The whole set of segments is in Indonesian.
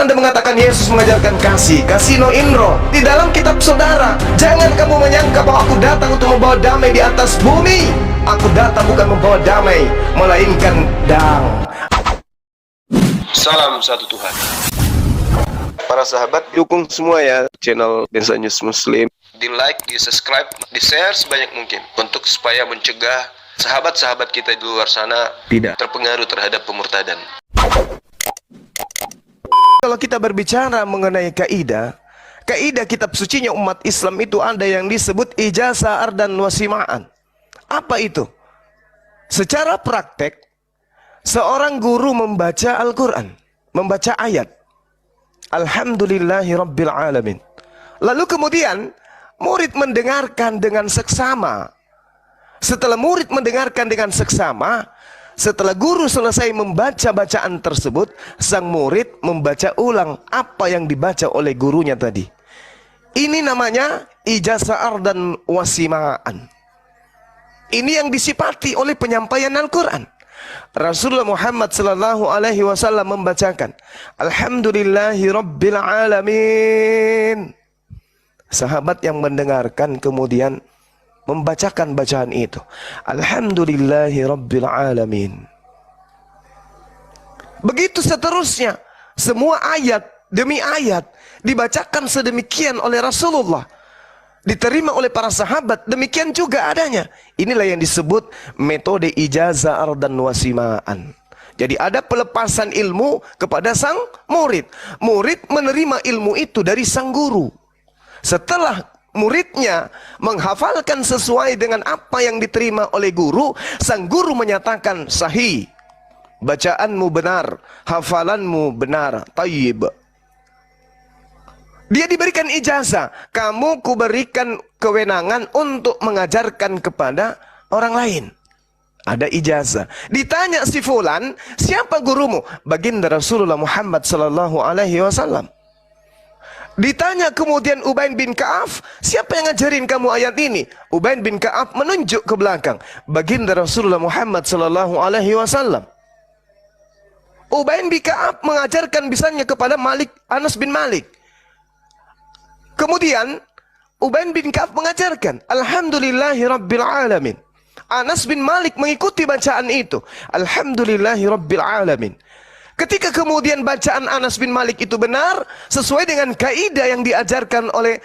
Anda mengatakan Yesus mengajarkan kasih, kasih no inro di dalam kitab saudara. Jangan kamu menyangka bahwa aku datang untuk membawa damai di atas bumi. Aku datang bukan membawa damai, melainkan dang. Salam satu Tuhan. Para sahabat, dukung semua ya channel Densa News Muslim. Di like, di subscribe, di share sebanyak mungkin untuk supaya mencegah sahabat-sahabat kita di luar sana tidak terpengaruh terhadap pemurtadan. Kalau kita berbicara mengenai kaidah kitab sucinya umat Islam itu ada yang disebut ijazah ardan wasima'an. Apa itu? Secara praktek, seorang guru membaca Al-Quran, membaca ayat Alhamdulillahi Rabbil Alamin. Lalu kemudian murid mendengarkan dengan seksama. Setelah murid mendengarkan dengan seksama, setelah guru selesai membaca bacaan tersebut, sang murid membaca ulang apa yang dibaca oleh gurunya tadi. Ini namanya ijazah ardan wasima'an. Ini yang disifati oleh penyampaian Al-Quran. Rasulullah Muhammad sallallahu alaihi wasallam membacakan Alhamdulillahi Rabbil Alamin. Sahabat yang mendengarkan kemudian membacakan bacaan itu. Alhamdulillahi Rabbil Alamin. Begitu seterusnya. Semua ayat demi ayat dibacakan sedemikian oleh Rasulullah. Diterima oleh para sahabat. Demikian juga adanya. Inilah yang disebut metode ijazah ardan wasima'an. Jadi ada pelepasan ilmu kepada sang murid. Murid menerima ilmu itu dari sang guru. Setelah muridnya menghafalkan sesuai dengan apa yang diterima oleh guru, sang guru menyatakan sahih, bacaanmu benar, hafalanmu benar, tayyib. Dia diberikan ijazah, kamu kuberikan kewenangan untuk mengajarkan kepada orang lain. Ada ijazah. Ditanya si fulan, siapa gurumu? Baginda Rasulullah Muhammad sallallahu alaihi wasallam. Ditanya kemudian Ubayn bin Ka'af, siapa yang ngajarin kamu ayat ini? Ubayn bin Ka'af menunjuk ke belakang. Baginda Rasulullah Muhammad sallallahu alaihi wasallam. Ubayn bin Ka'af mengajarkan misalnya kepada Anas bin Malik. Kemudian Ubayn bin Ka'af mengajarkan Alhamdulillahi Rabbil Alamin. Anas bin Malik mengikuti bacaan itu. Alhamdulillahi Rabbil Alamin. Ketika kemudian bacaan Anas bin Malik itu benar, sesuai dengan kaidah yang diajarkan oleh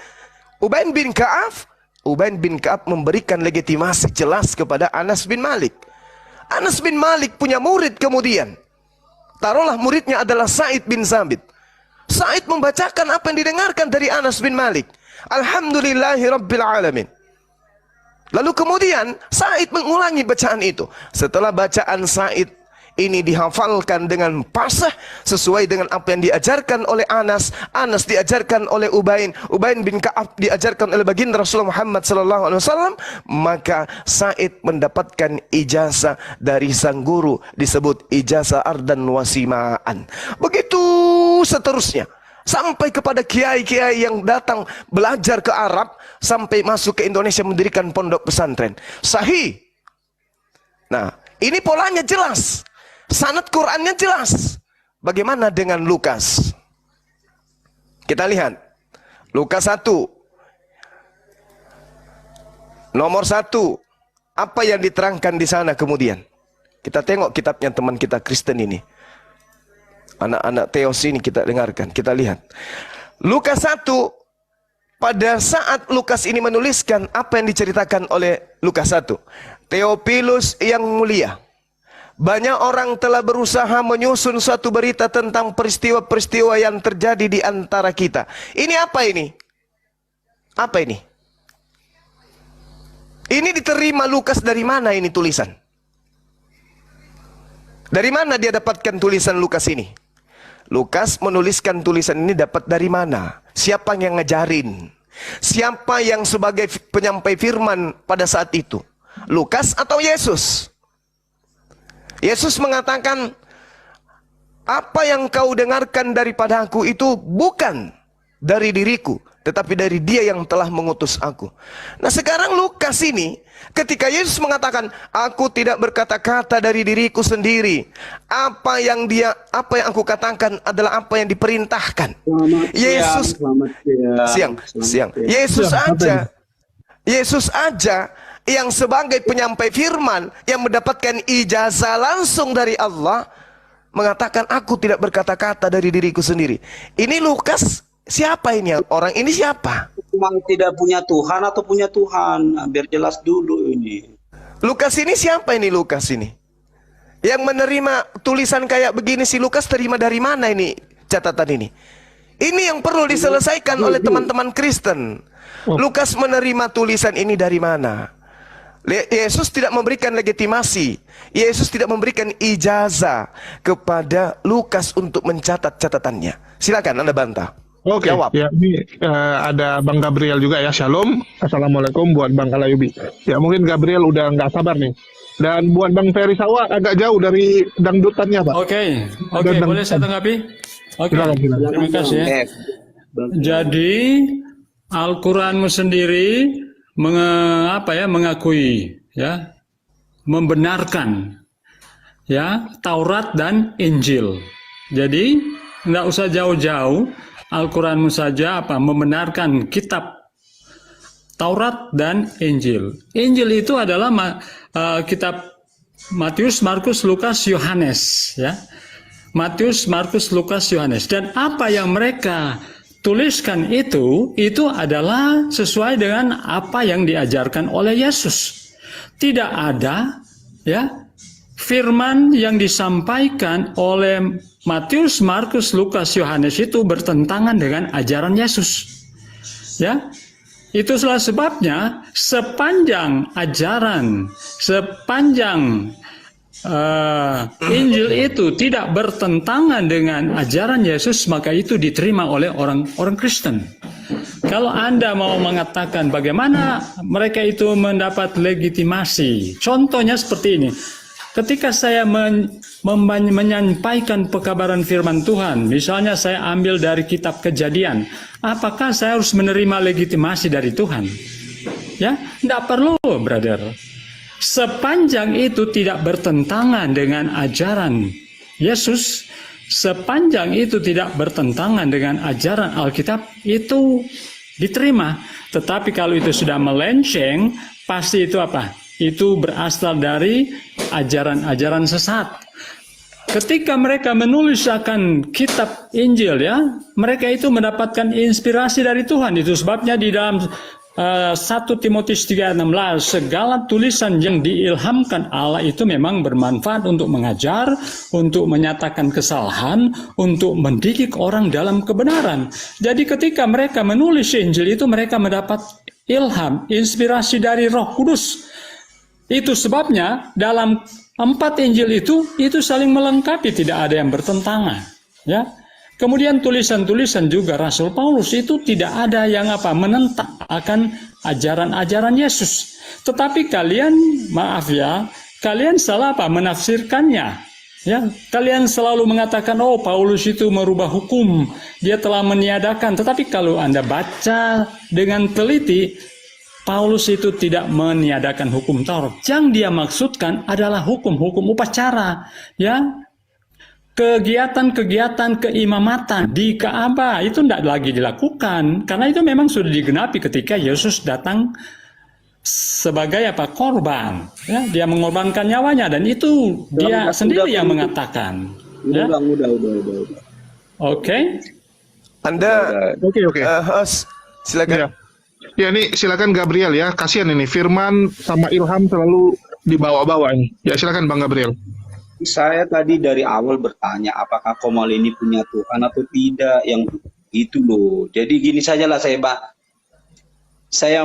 Ubayn bin Ka'af, Ubayn bin Ka'af memberikan legitimasi jelas kepada Anas bin Malik. Anas bin Malik punya murid kemudian. Taruhlah muridnya adalah Sa'id bin Zabit. Sa'id membacakan apa yang didengarkan dari Anas bin Malik. Alhamdulillahi Rabbil Alamin. Lalu kemudian Sa'id mengulangi bacaan itu. Setelah bacaan Sa'id ini dihafalkan dengan fasih sesuai dengan apa yang diajarkan oleh Anas. Anas diajarkan oleh Ubayn. Ubayn bin Ka'ab diajarkan oleh baginda Rasulullah Muhammad sallallahu alaihi wasallam. Maka Sa'id mendapatkan ijazah dari sang guru, disebut ijazah ardan wasima'an. Begitu seterusnya. Sampai kepada kiai-kiai yang datang belajar ke Arab, sampai masuk ke Indonesia mendirikan pondok pesantren. Sahih. Nah, ini polanya jelas. Sanad Qurannya jelas. Bagaimana dengan Lukas? Kita lihat. Lukas 1. Nomor 1. Apa yang diterangkan di sana kemudian? Kita tengok kitabnya teman kita Kristen ini. Anak-anak Teos ini kita dengarkan. Kita lihat. Lukas 1. Pada saat Lukas ini menuliskan apa yang diceritakan oleh Lukas 1. Theophilus yang mulia. Banyak orang telah berusaha menyusun suatu berita tentang peristiwa-peristiwa yang terjadi di antara kita. Ini apa ini? Apa ini? Ini diterima Lukas dari mana ini tulisan? Dari mana dia dapatkan tulisan Lukas ini? Lukas menuliskan tulisan ini dapat dari mana? Siapa yang ngajarin? Siapa yang sebagai penyampai firman pada saat itu? Lukas atau Yesus? Yesus mengatakan, apa yang kau dengarkan daripada aku itu bukan dari diriku, tetapi dari Dia yang telah mengutus aku. Nah, sekarang Lukas ini, ketika Yesus mengatakan, aku tidak berkata-kata dari diriku sendiri, apa yang aku katakan adalah apa yang diperintahkan. Yesus siang. Yesus aja yang sebagai penyampai firman, yang mendapatkan ijazah langsung dari Allah, mengatakan aku tidak berkata-kata dari diriku sendiri. Ini Lukas siapa ini? Orang ini siapa? Memang tidak punya Tuhan atau punya Tuhan? Nah, biar jelas dulu ini. Lukas ini siapa ini? Lukas ini yang menerima tulisan kayak begini, si Lukas terima dari mana ini catatan ini? Ini yang perlu diselesaikan oleh teman-teman Kristen. Lukas menerima tulisan ini dari mana? Yesus tidak memberikan legitimasi, Yesus tidak memberikan ijazah kepada Lukas untuk mencatat catatannya. Silakan Anda bantah. Oke, jawab. Ya, ini ada Bang Gabriel juga ya. Shalom, assalamualaikum buat Bang Kalayubi. Ya, mungkin Gabriel udah nggak sabar nih. Dan buat Bang Ferry Sawa agak jauh dari dangdutannya, Pak. Oke, boleh saya tanggapi? Oke, terima kasih ya. Jadi Al-Quranmu sendiri mengakui ya, membenarkan ya Taurat dan Injil. Jadi nggak usah jauh-jauh, Al-Quranmu saja membenarkan kitab Taurat dan Injil. Injil itu adalah kitab Matius, Markus, Lukas, Yohanes ya. Matius, Markus, Lukas, Yohanes. Dan apa yang mereka tuliskan itu adalah sesuai dengan apa yang diajarkan oleh Yesus. Tidak ada ya firman yang disampaikan oleh Matius, Markus, Lukas, Yohanes itu bertentangan dengan ajaran Yesus. Ya. Itulah sebabnya sepanjang ajaran, sepanjang Injil itu tidak bertentangan dengan ajaran Yesus, maka itu diterima oleh orang Kristen. Kalau Anda mau mengatakan bagaimana mereka itu mendapat legitimasi, contohnya seperti ini. Ketika saya menyampaikan pekabaran firman Tuhan, misalnya saya ambil dari kitab Kejadian, apakah saya harus menerima legitimasi dari Tuhan? Ya, tidak perlu, brother. Sepanjang itu tidak bertentangan dengan ajaran Yesus, sepanjang itu tidak bertentangan dengan ajaran Alkitab, itu diterima. Tetapi kalau itu sudah melenceng, pasti itu apa? Itu berasal dari ajaran-ajaran sesat. Ketika mereka menulis akan kitab Injil ya, mereka itu mendapatkan inspirasi dari Tuhan. Itu sebabnya di dalam 1 Timotius 3:16, segala tulisan yang diilhamkan Allah itu memang bermanfaat untuk mengajar, untuk menyatakan kesalahan, untuk mendidik orang dalam kebenaran. Jadi ketika mereka menulis Injil itu, mereka mendapat ilham, inspirasi dari Roh Kudus. Itu sebabnya dalam 4 Injil itu saling melengkapi, tidak ada yang bertentangan. Ya. Kemudian tulisan-tulisan juga Rasul Paulus itu tidak ada yang menentang akan ajaran-ajaran Yesus. Tetapi kalian, kalian salah menafsirkannya. Ya, kalian selalu mengatakan, oh Paulus itu merubah hukum, dia telah meniadakan. Tetapi kalau Anda baca dengan teliti, Paulus itu tidak meniadakan hukum Taurat. Yang dia maksudkan adalah hukum-hukum upacara, ya. Kegiatan-kegiatan keimamatan di Ka'bah itu tidak lagi dilakukan karena itu memang sudah digenapi ketika Yesus datang sebagai korban. Ya, dia mengorbankan nyawanya dan itu dia sendiri yang mengatakan. Ya. Udah. Oke. Anda Oke. host, silakan. Ya, ini silakan Gabriel ya. Kasihan ini Firman sama Ilham selalu dibawa-bawa ini. Ya, silakan Bang Gabriel. Saya tadi dari awal bertanya apakah Komal ini punya Tuhan atau tidak, yang itu loh. Jadi gini sajalah saya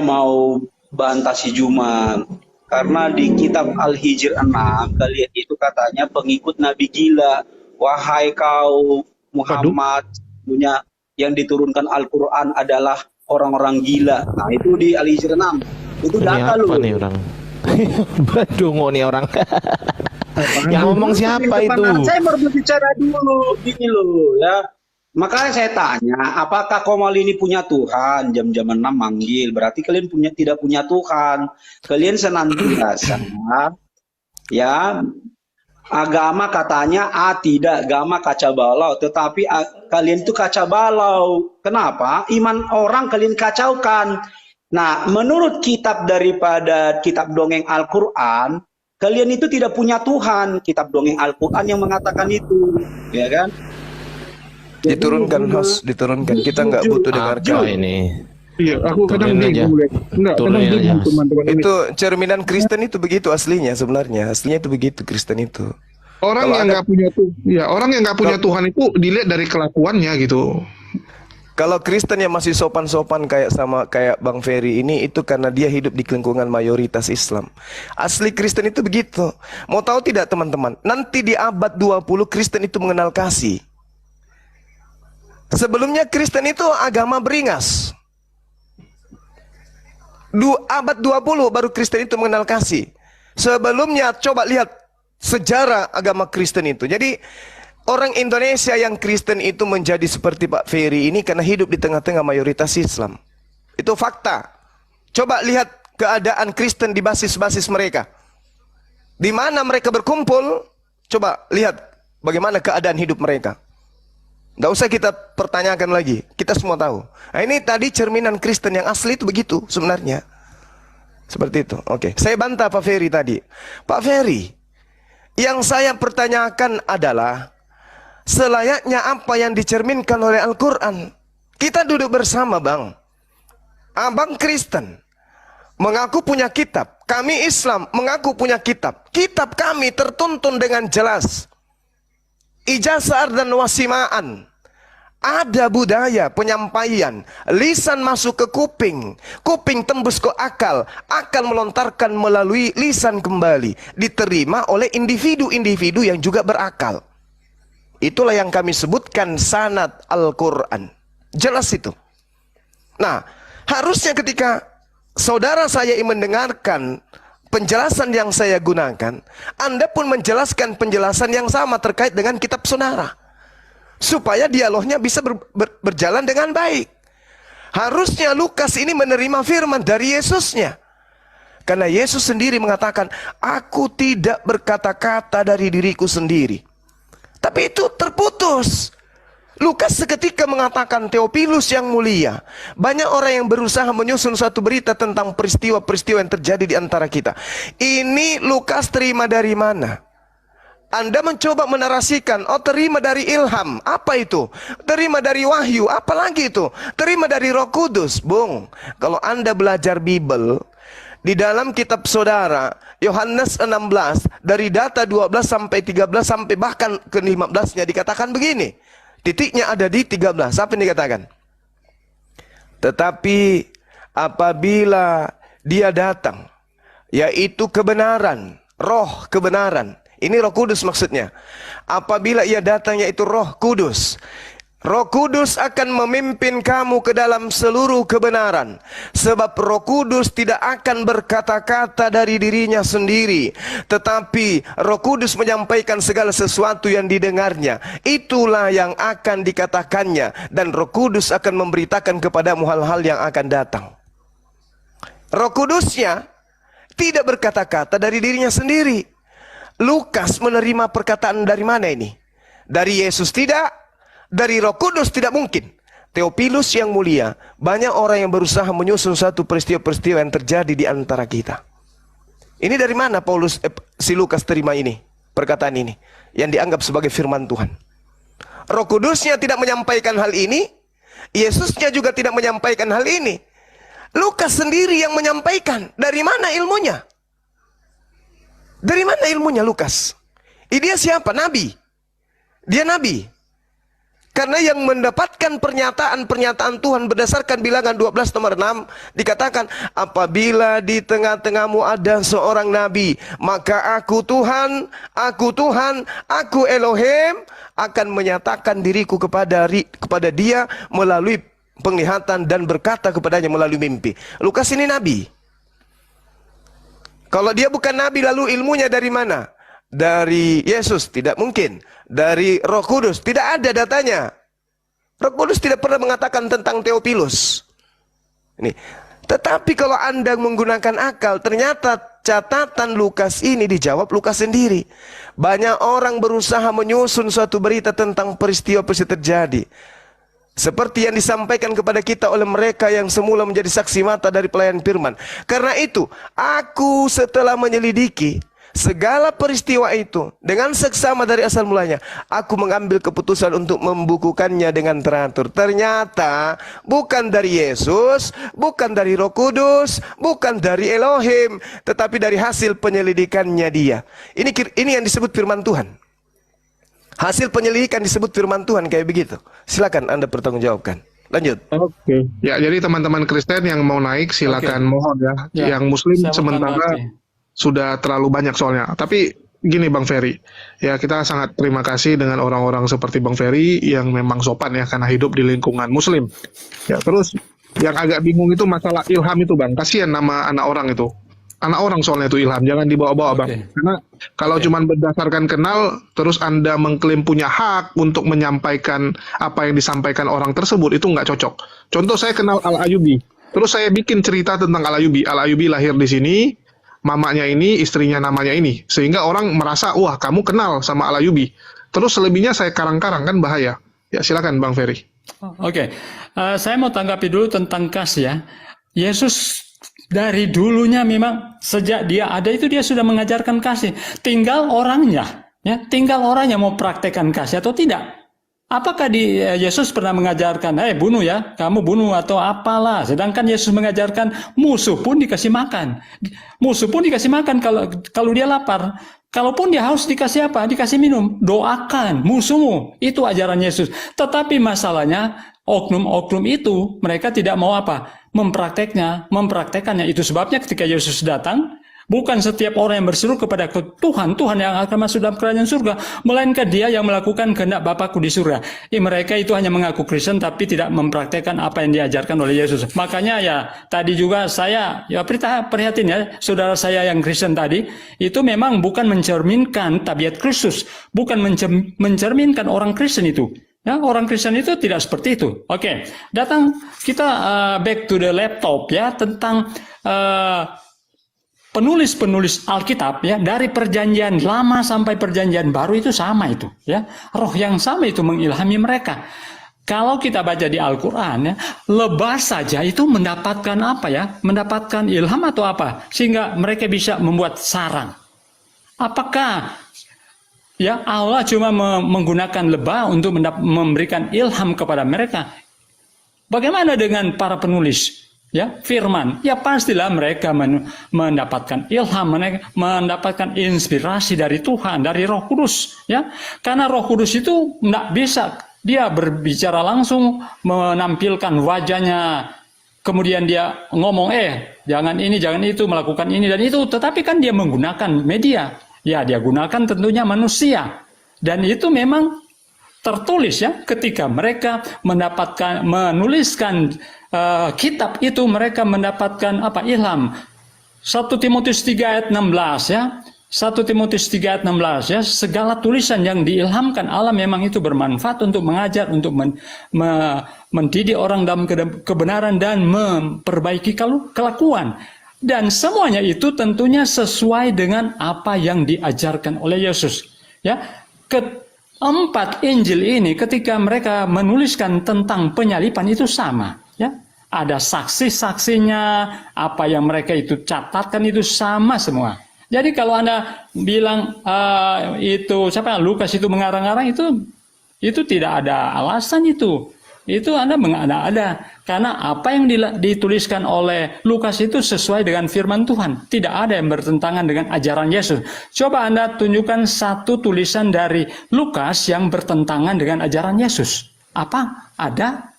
mau bantah si Juman. Karena di kitab Al-Hijr 6 kalian itu katanya pengikut Nabi gila. Wahai kau Muhammad, punya yang diturunkan Al-Quran adalah orang-orang gila. Nah itu di Al-Hijr 6. Itu data loh. Nih orang? Badungo nih orang. Yang ngomong siapa itu? Saya baru berbicara dulu, gini loh ya. Makanya saya tanya, apakah Komal ini punya Tuhan? Jam-jam 6 manggil, berarti kalian tidak punya Tuhan. Kalian senantiasa ya agama katanya tidak, agama kacau balau, tetapi kalian itu kacau balau. Kenapa? Iman orang kalian kacaukan. Nah, menurut kitab daripada kitab dongeng Al-Quran, kalian itu tidak punya Tuhan. Kitab dongeng Al-Quran yang mengatakan itu, ya kan? Diturunkan, host, diturunkan. Kita nggak butuh dengarkan. Apa ini? Iya, aku kadang Turunin aja. bingung. Enggak, kadang Turunin bingung aja. teman-teman ini. Itu cerminan Kristen itu begitu aslinya sebenarnya. Aslinya itu begitu Kristen itu. Orang Kalau yang ada- nggak punya Tuhan, ya orang yang nggak punya Tuhan itu dilihat dari kelakuannya gitu. Kalau Kristen yang masih sopan-sopan kayak Bang Ferry ini, itu karena dia hidup di lingkungan mayoritas Islam. Asli Kristen itu begitu. Mau tahu tidak teman-teman? Nanti di abad 20 Kristen itu mengenal kasih. Sebelumnya Kristen itu agama beringas. Abad 20 baru Kristen itu mengenal kasih. Sebelumnya coba lihat sejarah agama Kristen itu. Jadi orang Indonesia yang Kristen itu menjadi seperti Pak Ferry ini karena hidup di tengah-tengah mayoritas Islam. Itu fakta. Coba lihat keadaan Kristen di basis-basis mereka. Di mana mereka berkumpul, coba lihat bagaimana keadaan hidup mereka. Tidak usah kita pertanyakan lagi, kita semua tahu. Nah, ini tadi cerminan Kristen yang asli itu begitu sebenarnya. Seperti itu. Oke, saya bantah Pak Ferry tadi. Pak Ferry, yang saya pertanyakan adalah selayaknya apa yang dicerminkan oleh Al-Quran. Kita duduk bersama, Bang. Abang Kristen mengaku punya kitab. Kami Islam mengaku punya kitab. Kitab kami tertuntun dengan jelas. Ijazah dan wasimaan. Ada budaya penyampaian. Lisan masuk ke kuping. Kuping tembus ke akal. Akal melontarkan melalui lisan kembali. Diterima oleh individu-individu yang juga berakal. Itulah yang kami sebutkan sanad Al-Quran. Jelas itu. Nah, harusnya ketika saudara saya mendengarkan penjelasan yang saya gunakan, Anda pun menjelaskan penjelasan yang sama terkait dengan kitab saudara. Supaya dialognya bisa berjalan dengan baik. Harusnya Lukas ini menerima firman dari Yesusnya. Karena Yesus sendiri mengatakan, aku tidak berkata-kata dari diriku sendiri. Tapi itu terputus. Lukas seketika mengatakan, Theophilus yang mulia, banyak orang yang berusaha menyusun satu berita tentang peristiwa-peristiwa yang terjadi di antara kita. Ini Lukas terima dari mana? Anda mencoba menarasikan, oh terima dari ilham. Apa itu? Terima dari wahyu. Apalagi itu? Terima dari Roh Kudus. Bung, kalau Anda belajar Bible, di dalam kitab saudara, Yohanes 16, dari data 12 sampai 13 sampai bahkan ke 15-nya dikatakan begini. Titiknya ada di 13. Apa yang dikatakan? Tetapi apabila dia datang, yaitu kebenaran, roh kebenaran. Ini Roh Kudus maksudnya. Apabila ia datang yaitu Roh Kudus. Roh Kudus akan memimpin kamu ke dalam seluruh kebenaran. Sebab Roh Kudus tidak akan berkata-kata dari dirinya sendiri. Tetapi Roh Kudus menyampaikan segala sesuatu yang didengarnya. Itulah yang akan dikatakannya. Dan Roh Kudus akan memberitakan kepadamu hal-hal yang akan datang. Roh Kudusnya tidak berkata-kata dari dirinya sendiri. Lukas menerima perkataan dari mana ini? Dari Yesus tidak. Dari Roh Kudus tidak mungkin. Theophilus yang mulia, banyak orang yang berusaha menyusun satu peristiwa-peristiwa yang terjadi di antara kita. Ini dari mana si Lukas terima ini, perkataan ini, yang dianggap sebagai firman Tuhan. Roh Kudusnya tidak menyampaikan hal ini, Yesusnya juga tidak menyampaikan hal ini. Lukas sendiri yang menyampaikan. Dari mana ilmunya? Dari mana ilmunya Lukas? Dia siapa? Nabi. Dia nabi. Karena yang mendapatkan pernyataan Tuhan berdasarkan bilangan 12 nomor 6 dikatakan, apabila di tengah-tengahmu ada seorang nabi, maka aku Tuhan, aku Elohim akan menyatakan diriku kepada dia melalui penglihatan dan berkata kepadanya melalui mimpi. Lukas ini nabi. Kalau dia bukan nabi lalu ilmunya dari mana? Dari Yesus? Tidak mungkin. Dari Roh Kudus? Tidak ada datanya. Roh Kudus tidak pernah mengatakan tentang Theophilus. Ini. Tetapi kalau Anda menggunakan akal, ternyata catatan Lukas ini dijawab Lukas sendiri. Banyak orang berusaha menyusun suatu berita tentang peristiwa-peristiwa terjadi, seperti yang disampaikan kepada kita oleh mereka yang semula menjadi saksi mata dari pelayan firman. Karena itu, aku setelah menyelidiki segala peristiwa itu dengan seksama dari asal mulanya, aku mengambil keputusan untuk membukukannya dengan teratur. Ternyata bukan dari Yesus, bukan dari Roh Kudus, bukan dari Elohim, tetapi dari hasil penyelidikannya dia. Ini yang disebut firman Tuhan. Hasil penyelidikan disebut firman Tuhan kayak begitu. Silakan Anda pertanggungjawabkan. Lanjut. Oke. Ya, jadi teman-teman Kristen yang mau naik silakan, mohon ya. Ya, Yang Muslim saya sementara mengerti. sudah terlalu banyak soalnya. Tapi gini Bang Ferry, ya kita sangat terima kasih dengan orang-orang seperti Bang Ferry yang memang sopan ya karena hidup di lingkungan Muslim. Ya, terus yang agak bingung itu masalah ilham itu Bang. Kasihan nama anak orang itu. Anak orang soalnya itu ilham, jangan dibawa-bawa Bang. Oke. Karena kalau cuman berdasarkan kenal, terus Anda mengklaim punya hak untuk menyampaikan apa yang disampaikan orang tersebut, itu nggak cocok. Contoh saya kenal Al-Ayubi, terus saya bikin cerita tentang Al-Ayubi. Al-Ayubi lahir di sini, mamanya ini, istrinya namanya ini. Sehingga orang merasa, wah kamu kenal sama Al-Ayubi. Terus selebihnya saya karang-karang, kan bahaya. Ya silakan Bang Ferry. Oke, saya mau tanggapi dulu tentang kasih ya. Yesus dari dulunya memang sejak dia ada itu dia sudah mengajarkan kasih. Tinggal orangnya, ya, tinggal orangnya mau praktekkan kasih atau tidak. Apakah Yesus pernah mengajarkan, bunuh ya, kamu bunuh atau apalah. Sedangkan Yesus mengajarkan musuh pun dikasih makan. Musuh pun dikasih makan kalau dia lapar. Kalaupun dia haus dikasih apa? Dikasih minum. Doakan musuhmu. Itu ajaran Yesus. Tetapi masalahnya oknum-oknum itu mereka tidak mau apa? Mempraktekkannya. Itu sebabnya ketika Yesus datang, bukan setiap orang yang berseru kepada Tuhan yang akan masuk dalam kerajaan surga, melainkan dia yang melakukan kehendak Bapakku di surga. Mereka itu hanya mengaku Kristen tapi tidak mempraktekkan apa yang diajarkan oleh Yesus. Makanya ya tadi juga saya prihatin ya, saudara saya yang Kristen tadi itu memang bukan mencerminkan tabiat Kristus, bukan mencerminkan orang Kristen itu. Ya, orang Kristen itu tidak seperti itu. Oke, datang kita back to the laptop ya tentang penulis-penulis Alkitab ya dari perjanjian lama sampai perjanjian baru itu sama itu ya. Roh yang sama itu mengilhami mereka. Kalau kita baca di Al-Qur'an ya, lebah saja itu mendapatkan apa ya? Mendapatkan ilham atau apa? Sehingga mereka bisa membuat sarang. Apakah ya Allah cuma menggunakan lebah untuk memberikan ilham kepada mereka? Bagaimana dengan para penulis? Ya, firman, ya pastilah mereka mendapatkan ilham, mendapatkan inspirasi dari Tuhan, dari Roh Kudus, ya. Karena Roh Kudus itu tidak bisa dia berbicara langsung, menampilkan wajahnya, kemudian dia ngomong, jangan ini, jangan itu, melakukan ini dan itu, tetapi kan dia menggunakan media, ya dia gunakan tentunya manusia, dan itu memang tertulis ya, ketika mereka menuliskan kitab itu mereka mendapatkan apa? Ilham. 1 Timotius 3 ayat 16 ya. 1 Timotius 3 ayat 16 ya. Segala tulisan yang diilhamkan Allah memang itu bermanfaat untuk mengajar, untuk mendidik orang dalam kebenaran dan memperbaiki kelakuan. Dan semuanya itu tentunya sesuai dengan apa yang diajarkan oleh Yesus. Ya. Keempat Injil ini ketika mereka menuliskan tentang penyaliban itu sama, ya. Ada saksi-saksinya, apa yang mereka itu catatkan itu sama semua. Jadi kalau Anda bilang itu Lukas itu mengarang-arang itu tidak ada alasan itu. Itu Anda mengada-ada karena apa yang dituliskan oleh Lukas itu sesuai dengan firman Tuhan. Tidak ada yang bertentangan dengan ajaran Yesus. Coba Anda tunjukkan satu tulisan dari Lukas yang bertentangan dengan ajaran Yesus. Apa? Ada?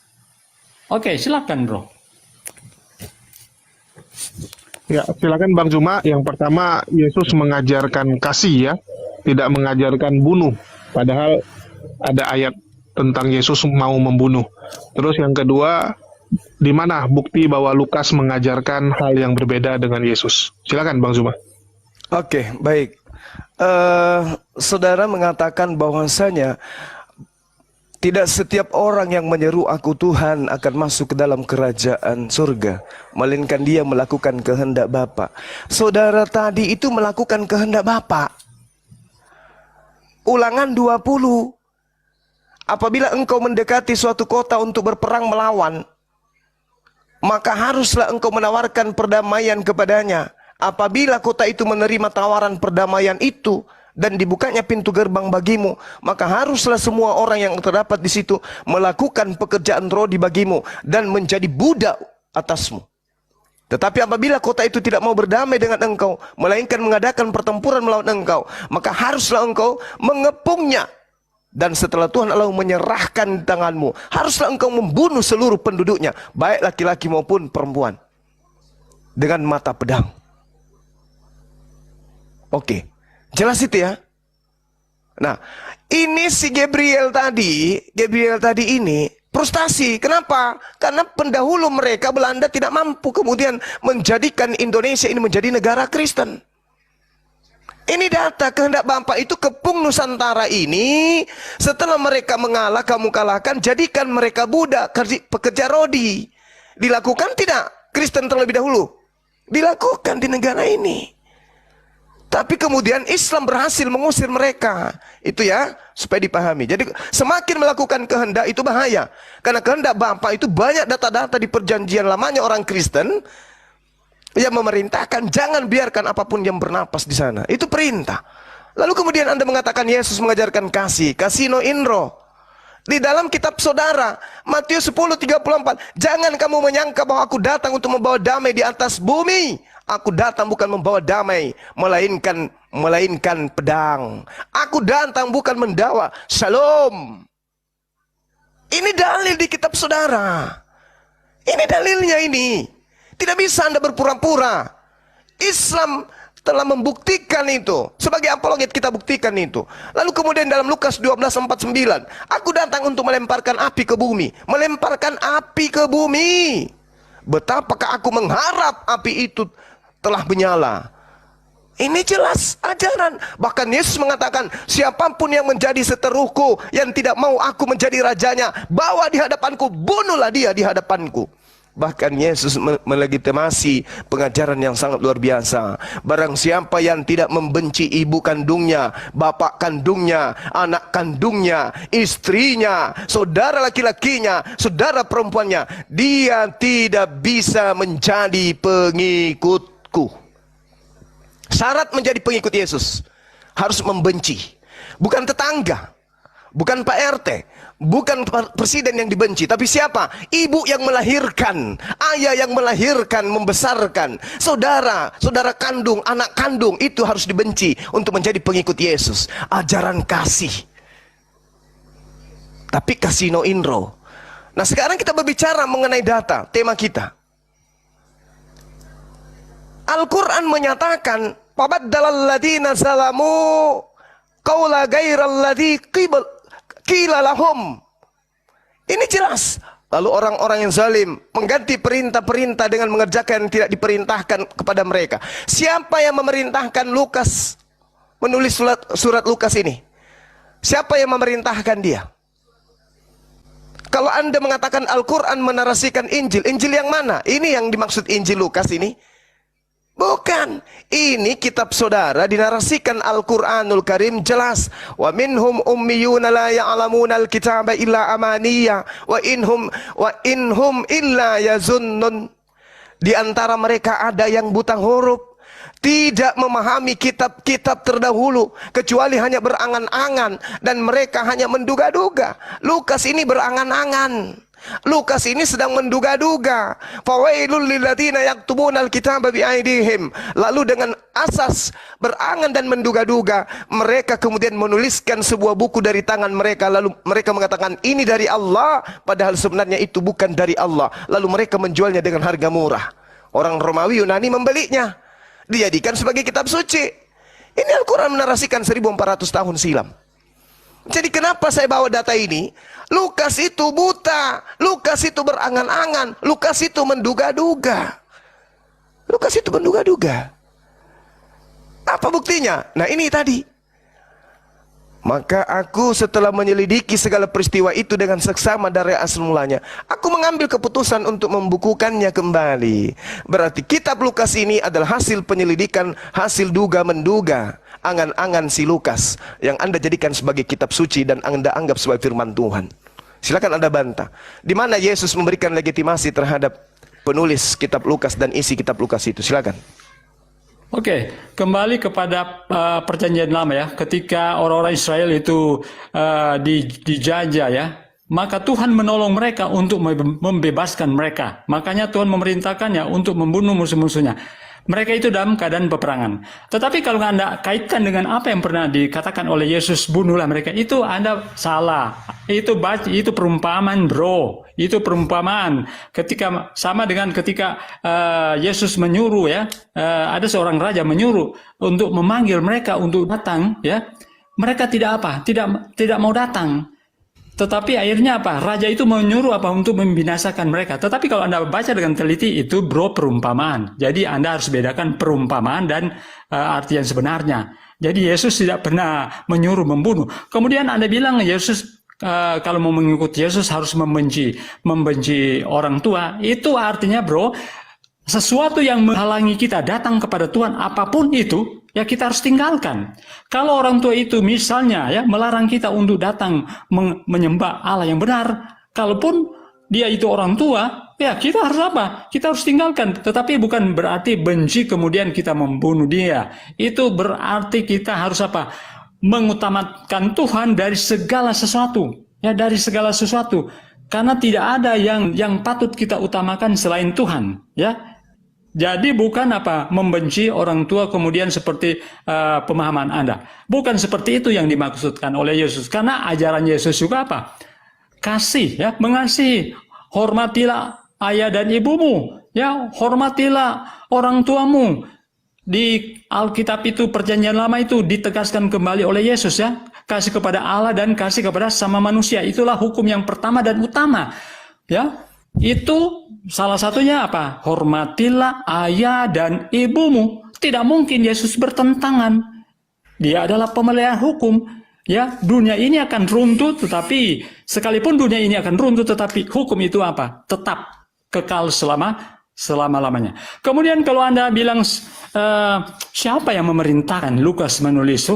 Oke, silakan bro. Ya, silakan Bang Juma. Yang pertama, Yesus mengajarkan kasih ya, tidak mengajarkan bunuh. Padahal ada ayat tentang Yesus mau membunuh. Terus yang kedua, di mana bukti bahwa Lukas mengajarkan hal yang berbeda dengan Yesus? Silakan Bang Juma. Oke, baik. Saudara mengatakan bahwasanya Tidak setiap orang yang menyeru aku Tuhan akan masuk ke dalam kerajaan surga, melainkan dia melakukan kehendak Bapa. Saudara tadi itu melakukan kehendak Bapa. Ulangan 20. Apabila engkau mendekati suatu kota untuk berperang melawan, maka haruslah engkau menawarkan perdamaian kepadanya. Apabila kota itu menerima tawaran perdamaian itu dan dibukanya pintu gerbang bagimu, maka haruslah semua orang yang terdapat di situ melakukan pekerjaan rodi bagimu dan menjadi budak atasmu. Tetapi apabila kota itu tidak mau berdamai dengan engkau, melainkan mengadakan pertempuran melawan engkau, maka haruslah engkau mengepungnya. Dan setelah Tuhan Allah menyerahkan di tanganmu, haruslah engkau membunuh seluruh penduduknya, baik laki-laki maupun perempuan, dengan mata pedang. Oke, jelas itu ya. Nah, ini si Gabriel tadi ini frustasi. Kenapa? Karena pendahulu mereka Belanda tidak mampu kemudian menjadikan Indonesia ini menjadi negara Kristen. Ini data kehendak Bapa itu kepung Nusantara ini. Setelah mereka mengalah, kamu kalahkan, jadikan mereka budak, pekerja rodi. Dilakukan tidak Kristen terlebih dahulu? Dilakukan di negara ini. Tapi kemudian Islam berhasil mengusir mereka. Itu ya, supaya dipahami. Jadi semakin melakukan kehendak itu bahaya. Karena kehendak Bapa itu banyak data-data di perjanjian lamanya orang Kristen yang memerintahkan jangan biarkan apapun yang bernapas di sana. Itu perintah. Lalu kemudian Anda mengatakan Yesus mengajarkan kasih. Kasino inro. Di dalam kitab saudara, Matius 10:34. Jangan kamu menyangka bahwa aku datang untuk membawa damai di atas bumi. Aku datang bukan membawa damai, melainkan pedang. Aku datang bukan mendawa shalom. Ini dalil di kitab saudara. Ini dalilnya ini. Tidak bisa Anda berpura-pura. Islam telah membuktikan itu. Sebagai apologet kita buktikan itu. Lalu kemudian dalam Lukas 12:49, aku datang untuk melemparkan api ke bumi. Melemparkan api ke bumi. Betapakah aku mengharap api itu telah menyala. Ini jelas ajaran. Bahkan Yesus mengatakan, siapapun yang menjadi seteruhku, yang tidak mau aku menjadi rajanya, bawa di hadapanku, bunuhlah dia di hadapanku. Bahkan Yesus melegitimasi pengajaran yang sangat luar biasa. Barang siapa yang tidak membenci ibu kandungnya, bapak kandungnya, anak kandungnya, istrinya, saudara laki-lakinya, saudara perempuannya, dia tidak bisa menjadi pengikutku. Syarat menjadi pengikut Yesus harus membenci. Bukan tetangga, bukan Pak RT, bukan presiden yang dibenci, tapi siapa? Ibu yang melahirkan, ayah yang melahirkan, membesarkan, saudara kandung, anak kandung, itu harus dibenci untuk menjadi pengikut Yesus. Ajaran kasih. Tapi kasino inro. Nah, sekarang kita berbicara mengenai data, tema kita. Al-Quran menyatakan, "Fabaddalal ladzina zalamu qaula ghairal ladzi qila lahum." Ini jelas. Lalu orang-orang yang zalim mengganti perintah-perintah dengan mengerjakan yang tidak diperintahkan kepada mereka. Siapa yang memerintahkan Lukas menulis surat Lukas ini? Siapa yang memerintahkan dia? Kalau Anda mengatakan Al-Quran menarasikan Injil, Injil yang mana? Ini yang dimaksud Injil Lukas ini? Bukan. Ini kitab saudara dinarasikan Al-Quranul Karim jelas. Wa minhum ummiyuna la ya'lamuna al-kitaba illa amaniya wa inhum illa yazunnun. Di antara mereka ada yang buta huruf, tidak memahami kitab-kitab terdahulu, kecuali hanya berangan-angan, dan mereka hanya menduga-duga. Lukas ini berangan-angan. Lukas ini sedang menduga-duga. Fawailul lilladzina yaktubuna alkitaba biaidihim. Lalu dengan asas berangan dan menduga-duga, mereka kemudian menuliskan sebuah buku dari tangan mereka. Lalu mereka mengatakan ini dari Allah, padahal sebenarnya itu bukan dari Allah. Lalu mereka menjualnya dengan harga murah. Orang Romawi Yunani membelinya, dijadikan sebagai kitab suci. Ini Al-Quran menarasikan 1400 tahun silam. Jadi kenapa saya bawa data ini? Lukas itu buta, Lukas itu berangan-angan, Lukas itu menduga-duga. Lukas itu menduga-duga. Apa buktinya? Nah ini tadi. Maka aku setelah menyelidiki segala peristiwa itu dengan seksama dari asal mulanya, aku mengambil keputusan untuk membukukannya kembali. Berarti kitab Lukas ini adalah hasil penyelidikan, hasil duga-menduga, angan-angan si Lukas yang Anda jadikan sebagai kitab suci dan Anda anggap sebagai firman Tuhan. Silakan Anda bantah. Di mana Yesus memberikan legitimasi terhadap penulis kitab Lukas dan isi kitab Lukas itu? Silakan. Oke, kembali kepada perjanjian lama ya. Ketika orang-orang Israel itu dijajah ya, maka Tuhan menolong mereka untuk membebaskan mereka. Makanya Tuhan memerintahkannya untuk membunuh musuh-musuhnya. Mereka itu dalam keadaan peperangan. Tetapi kalau Anda kaitkan dengan apa yang pernah dikatakan oleh Yesus, bunuhlah mereka, itu Anda salah. Itu perumpamaan, bro. Itu perumpamaan. Ketika sama dengan ketika Yesus menyuruh ya, ada seorang raja menyuruh untuk memanggil mereka untuk datang ya. Mereka tidak mau datang. Tetapi akhirnya apa? Raja itu menyuruh apa? Untuk membinasakan mereka. Tetapi kalau Anda baca dengan teliti, itu bro perumpamaan. Jadi Anda harus bedakan perumpamaan dan arti yang sebenarnya. Jadi Yesus tidak pernah menyuruh membunuh. Kemudian Anda bilang Yesus kalau mau mengikuti Yesus harus membenci orang tua. Itu artinya bro, sesuatu yang menghalangi kita datang kepada Tuhan apapun itu, ya kita harus tinggalkan. Kalau orang tua itu misalnya ya melarang kita untuk datang menyembah Allah yang benar, kalaupun dia itu orang tua, ya kita harus apa? Kita harus tinggalkan. Tetapi bukan berarti benci kemudian kita membunuh dia. Itu berarti kita harus apa? Mengutamakan Tuhan dari segala sesuatu, ya dari segala sesuatu. Karena tidak ada yang patut kita utamakan selain Tuhan, ya. Jadi bukan apa membenci orang tua kemudian seperti pemahaman Anda. Bukan seperti itu yang dimaksudkan oleh Yesus. Karena ajaran Yesus juga apa? Kasih, ya, mengasihi. Hormatilah ayah dan ibumu, ya, hormatilah orang tuamu. Di Alkitab itu perjanjian lama itu ditegaskan kembali oleh Yesus ya. Kasih kepada Allah dan kasih kepada sama manusia. Itulah hukum yang pertama dan utama. Ya. Itu salah satunya apa? Hormatilah ayah dan ibumu. Tidak mungkin Yesus bertentangan. Dia adalah pemelihara hukum. Ya, dunia ini akan runtuh, tetapi sekalipun dunia ini akan runtuh, tetapi hukum itu apa? Tetap kekal selama-lamanya. Kemudian kalau Anda bilang siapa yang memerintahkan Lukas menulis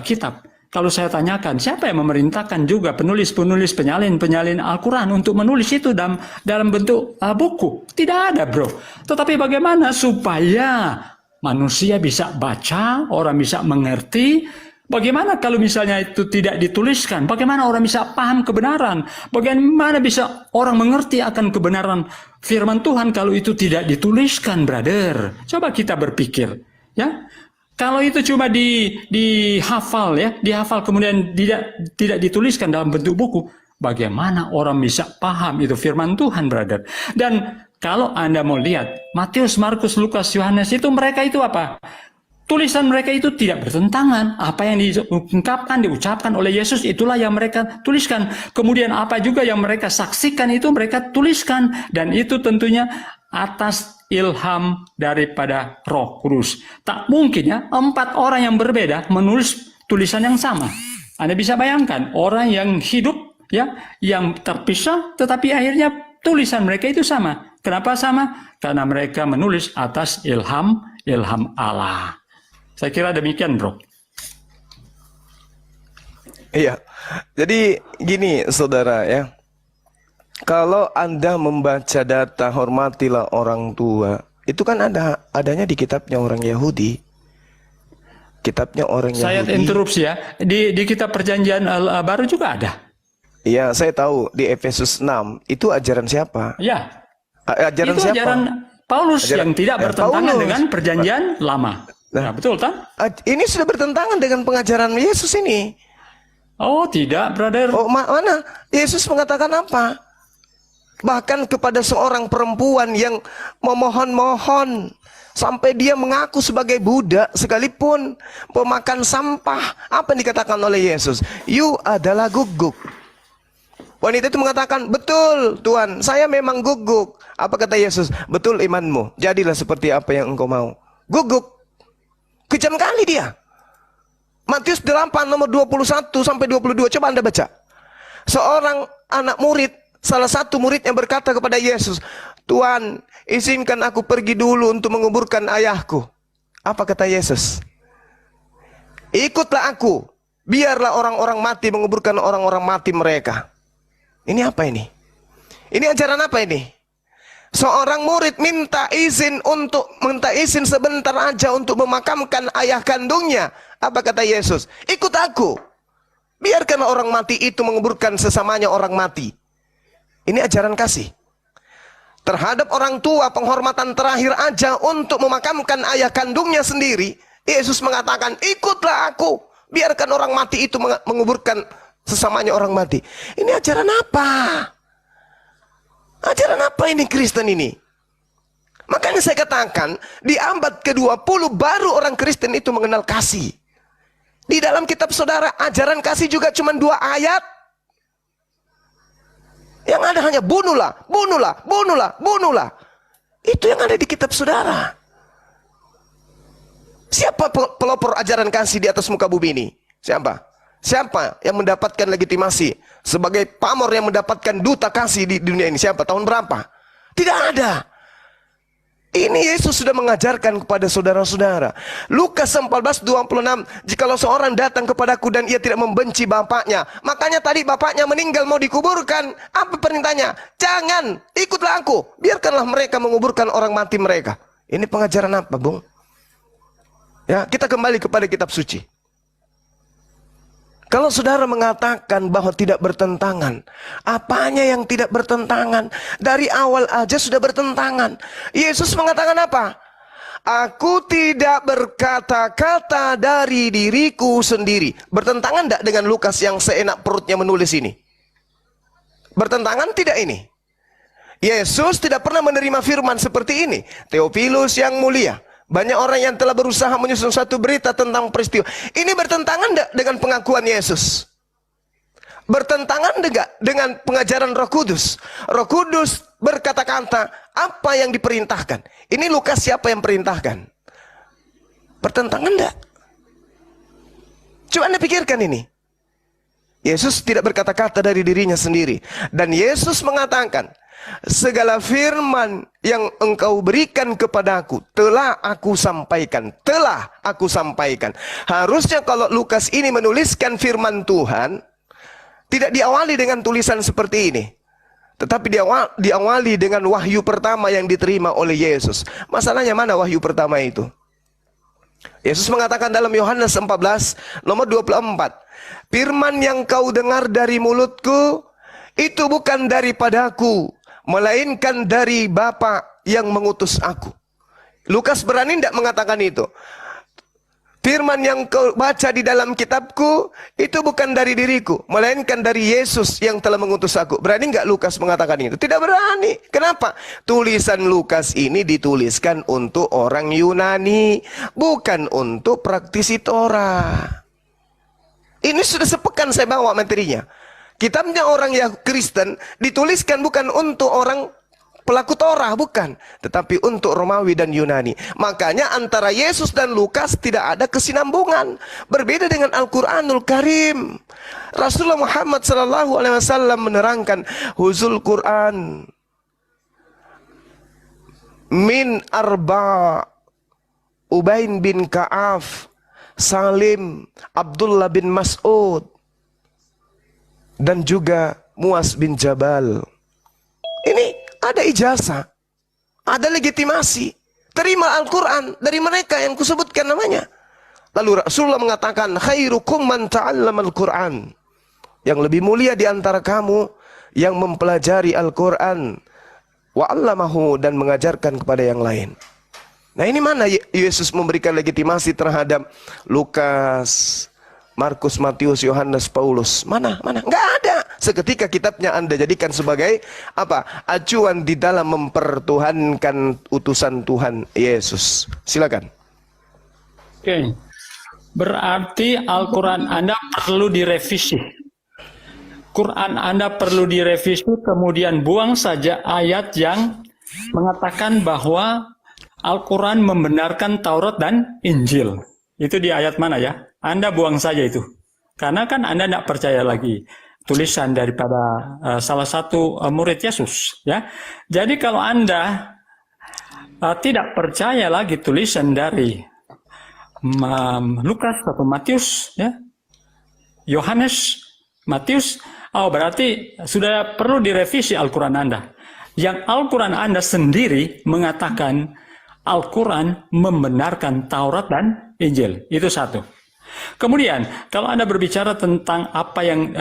kitab? Kalau saya tanyakan, siapa yang memerintahkan juga penulis-penulis penyalin Al-Quran untuk menulis itu dalam bentuk buku? Tidak ada, bro. Tetapi bagaimana supaya manusia bisa baca, orang bisa mengerti? Bagaimana kalau misalnya itu tidak dituliskan? Bagaimana orang bisa paham kebenaran? Bagaimana bisa orang mengerti akan kebenaran firman Tuhan kalau itu tidak dituliskan, brother? Coba kita berpikir, ya. Kalau itu cuma dihafal ya, dihafal kemudian tidak dituliskan dalam bentuk buku, bagaimana orang bisa paham itu firman Tuhan, brother? Dan kalau Anda mau lihat Matius, Markus, Lukas, Yohanes itu mereka itu apa? Tulisan mereka itu tidak bertentangan. Apa yang diucapkan oleh Yesus itulah yang mereka tuliskan. Kemudian apa juga yang mereka saksikan itu mereka tuliskan, dan itu tentunya atas ilham daripada Roh Kudus. Tak mungkin ya 4 orang yang berbeda menulis tulisan yang sama. Anda bisa bayangkan orang yang hidup ya, yang terpisah, tetapi akhirnya tulisan mereka itu sama. Kenapa sama? Karena mereka menulis atas ilham Allah. Saya kira demikian, bro. Iya. Jadi gini, saudara ya. Kalau Anda membaca data hormatilah orang tua, itu kan adanya di kitabnya orang Yahudi. Kitabnya orang Yahudi. Saya interupsi ya. Di kitab perjanjian baru juga ada. Iya, saya tahu di Efesus 6 itu ajaran siapa? Ya. Ajaran itu siapa? Ajaran Paulus yang tidak bertentangan dengan perjanjian lama. Nah, betul kan? Ini sudah bertentangan dengan pengajaran Yesus ini. Oh, tidak, brother. Oh, mana? Yesus mengatakan apa? Bahkan kepada seorang perempuan yang memohon-mohon sampai dia mengaku sebagai budak sekalipun pemakan sampah. Apa yang dikatakan oleh Yesus? You adalah guguk. Wanita itu mengatakan, betul Tuhan, saya memang guguk. Apa kata Yesus? Betul imanmu, jadilah seperti apa yang engkau mau. Guguk. Kejam kali dia. Matius 8 nomor 21 sampai 22. Coba Anda baca. Seorang anak murid, salah satu muridnya berkata kepada Yesus, "Tuhan, izinkan aku pergi dulu untuk menguburkan ayahku." Apa kata Yesus? "Ikutlah aku. Biarlah orang-orang mati menguburkan orang-orang mati mereka." Ini apa ini? Ini ajaran apa ini? Seorang murid minta izin sebentar aja untuk memakamkan ayah kandungnya. Apa kata Yesus? "Ikut aku. Biarkan orang mati itu menguburkan sesamanya orang mati." Ini ajaran kasih. Terhadap orang tua, penghormatan terakhir aja untuk memakamkan ayah kandungnya sendiri. Yesus mengatakan, "Ikutlah aku. Biarkan orang mati itu menguburkan sesamanya orang mati." Ini ajaran apa? Ajaran apa ini Kristen ini? Makanya saya katakan, di abad ke-20 baru orang Kristen itu mengenal kasih. Di dalam kitab saudara, ajaran kasih juga cuma 2 ayat. Yang ada hanya bunuhlah, bunuhlah, bunuhlah, bunuhlah. Itu yang ada di kitab saudara. Siapa pelopor ajaran kasih di atas muka bumi ini? Siapa? Siapa yang mendapatkan legitimasi sebagai pamor yang mendapatkan duta kasih di dunia ini? Siapa? Tahun berapa? Tidak ada. Ini Yesus sudah mengajarkan kepada saudara-saudara. Lukas 14:26, "Jikalau seorang datang kepadaku dan ia tidak membenci bapaknya." Makanya tadi bapaknya meninggal mau dikuburkan. Apa perintahnya? "Jangan, ikutlah aku. Biarkanlah mereka menguburkan orang mati mereka." Ini pengajaran apa, Bung? Ya, kita kembali kepada kitab suci. Kalau saudara mengatakan bahwa tidak bertentangan, apanya yang tidak bertentangan? Dari awal aja sudah bertentangan. Yesus mengatakan apa? "Aku tidak berkata-kata dari diriku sendiri." Bertentangan tidak dengan Lukas yang seenak perutnya menulis ini? Bertentangan tidak ini? Yesus tidak pernah menerima firman seperti ini. Theophilus yang mulia, banyak orang yang telah berusaha menyusun satu berita tentang peristiwa. Ini bertentangan enggak dengan pengakuan Yesus? Bertentangan enggak dengan pengajaran Roh Kudus? Roh Kudus berkata-kata apa yang diperintahkan. Ini Lukas siapa yang perintahkan? Bertentangan enggak? Coba Anda pikirkan ini. Yesus tidak berkata-kata dari dirinya sendiri. Dan Yesus mengatakan, "Segala firman yang engkau berikan kepadaku telah aku sampaikan." Telah aku sampaikan. Harusnya kalau Lukas ini menuliskan firman Tuhan, tidak diawali dengan tulisan seperti ini, tetapi diawali dengan wahyu pertama yang diterima oleh Yesus. Masalahnya mana wahyu pertama itu? Yesus mengatakan dalam Yohanes 14 nomor 24, "Firman yang kau dengar dari mulutku itu bukan daripadaku, melainkan dari Bapa yang mengutus aku." Lukas berani tidak mengatakan itu? "Firman yang kau baca di dalam kitabku itu bukan dari diriku, melainkan dari Yesus yang telah mengutus aku." Berani nggak Lukas mengatakan itu? Tidak berani. Kenapa? Tulisan Lukas ini dituliskan untuk orang Yunani, bukan untuk praktisi Torah. Ini sudah sepekan saya bawa materinya. Kitabnya orang Kristen dituliskan bukan untuk orang pelaku Torah, bukan, tetapi untuk Romawi dan Yunani. Makanya antara Yesus dan Lukas tidak ada kesinambungan. Berbeda dengan Al-Quranul Karim. Rasulullah Muhammad SAW menerangkan huzul Quran min arba, Ubain bin Ka'af, Salim, Abdullah bin Mas'ud, dan juga Muaz bin Jabal. Ini ada ijazah, ada legitimasi, terima Al-Quran dari mereka yang kusebutkan namanya. Lalu Rasulullah mengatakan, "Khairukum man ta'allama Al-Quran." Yang lebih mulia di antara kamu yang mempelajari Al-Quran, wa 'allamahu, dan mengajarkan kepada yang lain. Nah, ini mana Yesus memberikan legitimasi terhadap Lukas, Markus, Matius, Yohanes, Paulus? Mana? Enggak ada. Seketika kitabnya Anda jadikan sebagai apa? Acuan di dalam mempertuhankan utusan Tuhan Yesus. Silakan. Oke. Berarti Al-Quran Anda perlu direvisi. Quran Anda perlu direvisi, kemudian buang saja ayat yang mengatakan bahwa Al-Quran membenarkan Taurat dan Injil. Itu di ayat mana ya? Anda buang saja itu. Karena kan Anda tidak percaya lagi tulisan daripada salah satu murid Yesus. Ya. Jadi kalau Anda tidak percaya lagi tulisan dari Lukas atau Matius, ya, Yohanes, Matius, berarti sudah perlu direvisi Al-Quran Anda. Yang Al-Quran Anda sendiri mengatakan Al-Quran membenarkan Taurat dan Injil. Itu satu. Kemudian, kalau Anda berbicara tentang apa yang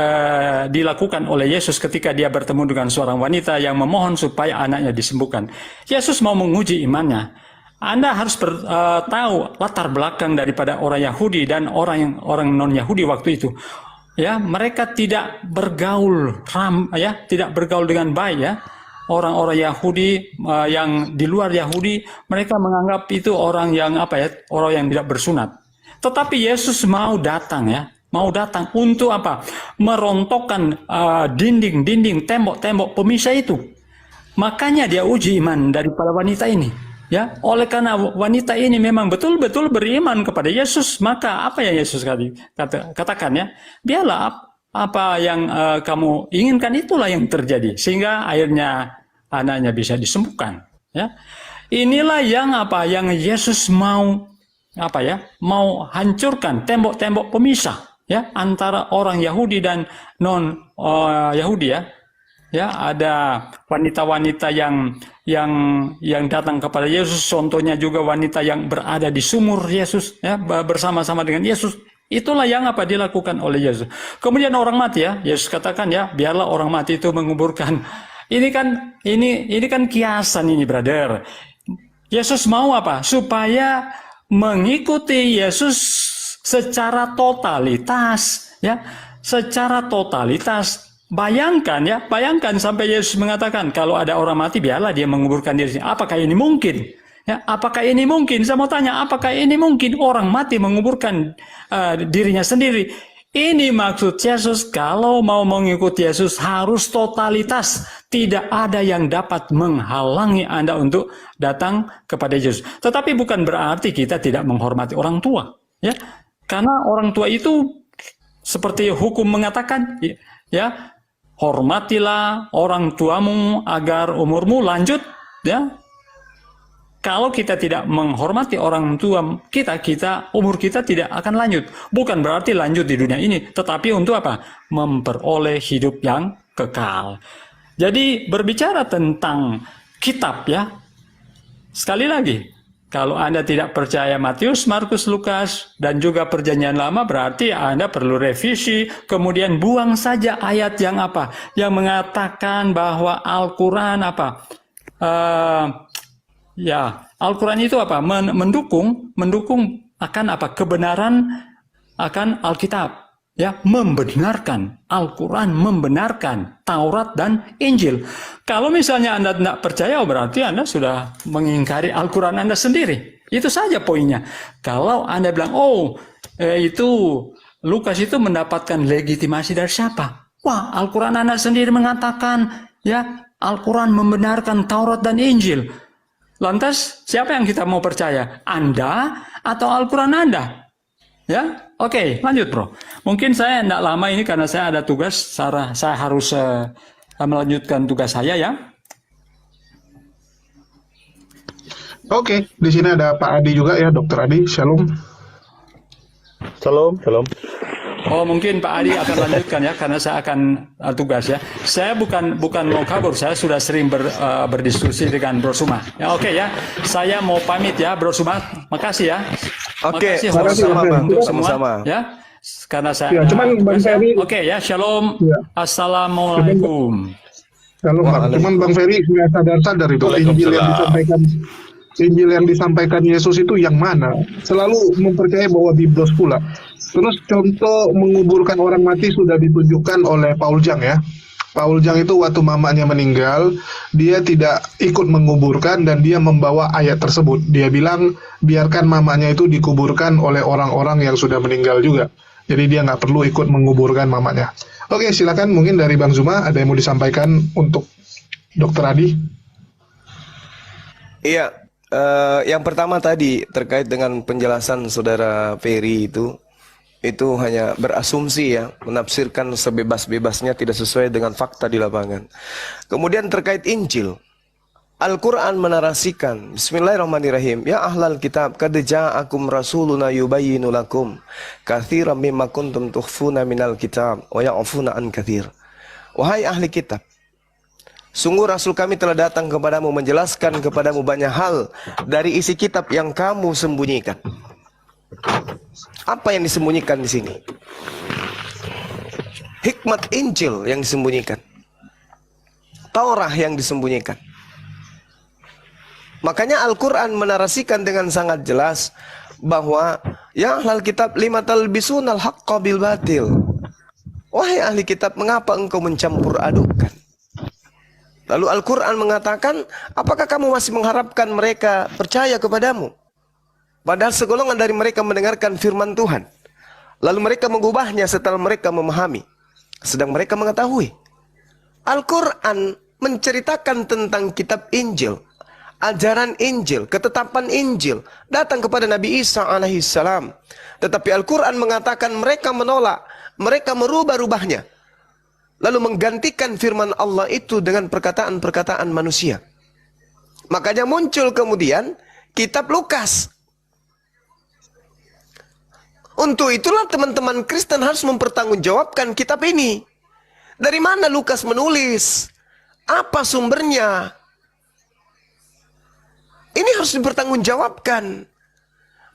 dilakukan oleh Yesus ketika dia bertemu dengan seorang wanita yang memohon supaya anaknya disembuhkan. Yesus mau menguji imannya. Anda harus tahu latar belakang daripada orang Yahudi dan orang non-Yahudi waktu itu. Ya, mereka tidak bergaul tidak bergaul dengan baik ya. Orang-orang Yahudi yang di luar Yahudi, mereka menganggap itu orang yang orang yang tidak bersunat. Tetapi Yesus mau datang untuk apa? Merontokkan dinding-dinding, tembok-tembok pemisah itu. Makanya dia uji iman daripada wanita ini. Ya, oleh karena wanita ini memang betul-betul beriman kepada Yesus, maka apa yang Yesus katakan ya? Biarlah apa yang kamu inginkan itulah yang terjadi, sehingga akhirnya anaknya bisa disembuhkan. Ya, inilah yang Yesus mau mau hancurkan tembok-tembok pemisah ya antara orang Yahudi dan non Yahudi ya. Ya, ada wanita-wanita yang datang kepada Yesus, contohnya juga wanita yang berada di sumur Yesus ya, bersama-sama dengan Yesus. Itulah yang dilakukan oleh Yesus. Kemudian orang mati ya, Yesus katakan ya, biarlah orang mati itu menguburkan. Ini kan kiasan ini, brother. Yesus mau apa? Supaya mengikuti Yesus secara totalitas ya, secara totalitas. Bayangkan sampai Yesus mengatakan kalau ada orang mati biarlah dia menguburkan diri. Apakah ini mungkin? Ya, apakah ini mungkin? Saya mau tanya, apakah ini mungkin orang mati menguburkan dirinya sendiri? Ini maksud Yesus, kalau mau mengikuti Yesus harus totalitas. Tidak ada yang dapat menghalangi Anda untuk datang kepada Yesus. Tetapi bukan berarti kita tidak menghormati orang tua. Ya, karena orang tua itu seperti hukum mengatakan, ya, hormatilah orang tuamu agar umurmu lanjut. Ya, kalau kita tidak menghormati orang tua kita umur kita tidak akan lanjut. Bukan berarti lanjut di dunia ini, tetapi untuk apa? Memperoleh hidup yang kekal. Jadi berbicara tentang kitab ya. Sekali lagi, kalau Anda tidak percaya Matius, Markus, Lukas dan juga Perjanjian Lama, berarti Anda perlu revisi, kemudian buang saja ayat yang yang mengatakan bahwa Al-Qur'an Al-Quran itu mendukung akan kebenaran akan Alkitab. Ya, membenarkan Al-Quran, membenarkan Taurat dan Injil. Kalau misalnya Anda tidak percaya, berarti Anda sudah mengingkari Al-Quran Anda sendiri. Itu saja poinnya. Kalau Anda bilang, itu Lukas itu mendapatkan legitimasi dari siapa? Wah, Al-Quran Anda sendiri mengatakan, ya, Al-Quran membenarkan Taurat dan Injil. Lantas, siapa yang kita mau percaya? Anda atau Al-Quran Anda? Ya, oke, lanjut bro. Mungkin saya tidak lama ini karena saya ada tugas. Saya harus melanjutkan tugas saya ya. Oke, di sini ada Pak Adi juga ya, Dokter Adi. Shalom. Shalom. Oh, mungkin Pak Adi akan lanjutkan ya, karena saya akan tugas ya. Saya bukan mau kabur, saya sudah sering berdiskusi dengan Bro Suma. Ya, oke ya, saya mau pamit ya, Bro Suma. Makasih ya. Oke, makasih sama-sama Bang, untuk sama-sama. semua. Ya, karena saya. Ya, cuman Bang Ferry. Oke ya, shalom. Ya. Assalamualaikum. Shalom Bang. Cuman Bang Ferry nggak sadar itu Injil yang disampaikan Yesus itu yang mana? Selalu mempercayai bahwa biblos pula. Terus contoh menguburkan orang mati sudah ditunjukkan oleh Paul Jang ya. Paul Jang itu waktu mamanya meninggal, dia tidak ikut menguburkan dan dia membawa ayat tersebut. Dia bilang biarkan mamanya itu dikuburkan oleh orang-orang yang sudah meninggal juga. Jadi dia nggak perlu ikut menguburkan mamanya. Oke, silakan mungkin dari Bang Zuma ada yang mau disampaikan untuk Dokter Adi. Iya, Yang pertama tadi terkait dengan penjelasan saudara Ferry itu hanya berasumsi ya, menafsirkan sebebas-bebasnya tidak sesuai dengan fakta di lapangan. Kemudian terkait Injil, Al-Quran menarasikan, Bismillahirrahmanirrahim, Ya ahlal kitab, qad ja'akum rasuluna yubayyinu lakum katsiran mimma kuntum tukhfuna minal kitab wa ya'funa an katsir. Wahai ahli kitab, sungguh Rasul kami telah datang kepadamu menjelaskan kepadamu banyak hal dari isi kitab yang kamu sembunyikan. Apa yang disembunyikan di sini? Hikmat Injil yang disembunyikan, Taurat yang disembunyikan. Makanya Al-Quran menarasikan dengan sangat jelas bahwa ya ahlal kitab lima talbisunal haqqa bil batil. Wahai ahli kitab, mengapa engkau mencampur adukan? Lalu Al-Quran mengatakan, apakah kamu masih mengharapkan mereka percaya kepadamu? Padahal segolongan dari mereka mendengarkan firman Tuhan, lalu mereka mengubahnya setelah mereka memahami, sedang mereka mengetahui. Al-Quran menceritakan tentang kitab Injil, ajaran Injil, ketetapan Injil datang kepada Nabi Isa alaihissalam. Tetapi Al-Quran mengatakan mereka menolak, mereka merubah-rubahnya, lalu menggantikan firman Allah itu dengan perkataan-perkataan manusia. Makanya muncul kemudian kitab Lukas. Untuk itulah teman-teman Kristen harus mempertanggungjawabkan kitab ini. Dari mana Lukas menulis? Apa sumbernya? Ini harus dipertanggungjawabkan.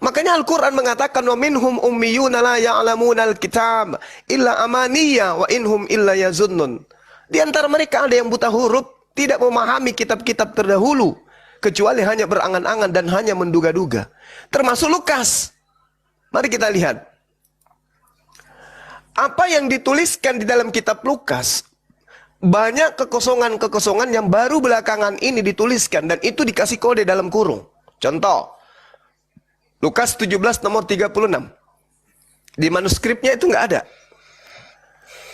Makanya Al-Quran mengatakan, wa minhum ummiyuna la ya'lamuna al-kitab illa amaniya wa inhum illa yazunnun. Di antara mereka ada yang buta huruf, tidak memahami kitab-kitab terdahulu, kecuali hanya berangan-angan dan hanya menduga-duga. Termasuk Lukas. Mari kita lihat. Apa yang dituliskan di dalam kitab Lukas, banyak kekosongan-kekosongan yang baru belakangan ini dituliskan, dan itu dikasih kode dalam kurung. Contoh, Lukas 17 nomor 36. Di manuskripnya itu nggak ada.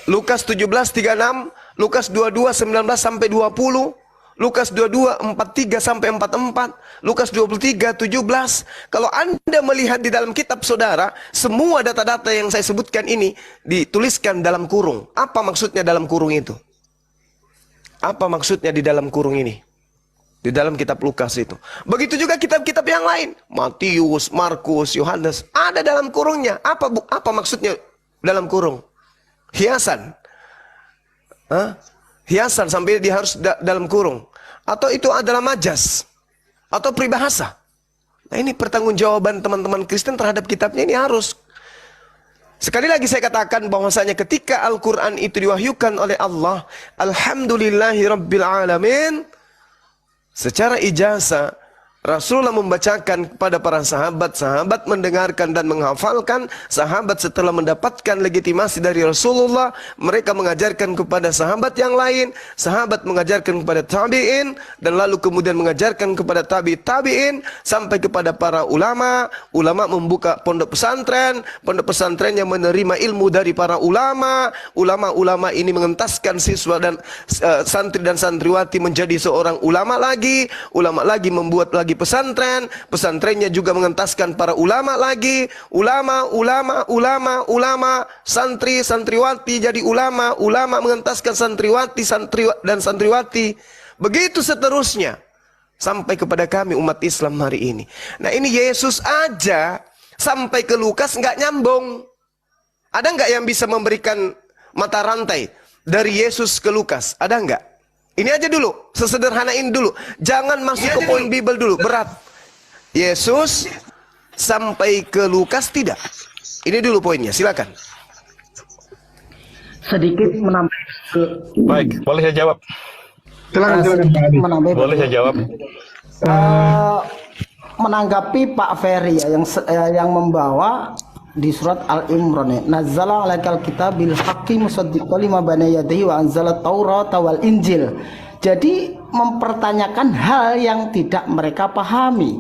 Lukas 17:36, Lukas 22 19 sampai 20, Lukas 22 43 sampai 44, Lukas 23 17. Kalau Anda melihat di dalam kitab saudara, semua data-data yang saya sebutkan ini dituliskan dalam kurung. Apa maksudnya dalam kurung itu? Apa maksudnya di dalam kurung ini? Di dalam kitab Lukas itu. Begitu juga kitab-kitab yang lain. Matius, Markus, Yohanes. Ada dalam kurungnya. Apa maksudnya dalam kurung? Hiasan. Hah? Hiasan sampai dia harus dalam kurung. Atau itu adalah majas. Atau peribahasa. Nah, ini pertanggungjawaban teman-teman Kristen terhadap kitabnya ini harus. Sekali lagi saya katakan bahwasanya ketika Al-Quran itu diwahyukan oleh Allah, Alhamdulillahi Rabbil Alamin, secara ijazah Rasulullah membacakan kepada para sahabat, sahabat mendengarkan dan menghafalkan, sahabat setelah mendapatkan legitimasi dari Rasulullah, mereka mengajarkan kepada sahabat yang lain, sahabat mengajarkan kepada tabi'in, dan lalu kemudian mengajarkan kepada tabi'in, sampai kepada para ulama, ulama membuka pondok pesantren, pondok pesantren yang menerima ilmu dari para ulama, ulama-ulama ini mengentaskan siswa dan santri dan santriwati menjadi seorang ulama lagi membuat lagi pesantren, pesantrennya juga mengentaskan para ulama lagi, ulama, santri, santriwati jadi ulama mengentaskan dan santriwati, begitu seterusnya sampai kepada kami umat Islam hari ini. Nah, ini Yesus aja sampai ke Lukas nggak nyambung. Ada nggak yang bisa memberikan mata rantai dari Yesus ke Lukas? Ada nggak? Ini aja dulu, sesederhanain dulu. Jangan masuk ke poin Bible dulu, berat. Yesus sampai ke Lukas tidak. Ini dulu poinnya, silakan. Sedikit menambah ke... Baik, boleh saya jawab? Silakan Pak Adi. Boleh saya jawab? Menanggapi Pak Ferry ya, yang membawa di surat Al-Imran ya, nazzala 'alaikal kitab bil haqqi musaddiqan lima bayna yadayhi wa anzala taurata wal injil. Jadi mempertanyakan hal yang tidak mereka pahami.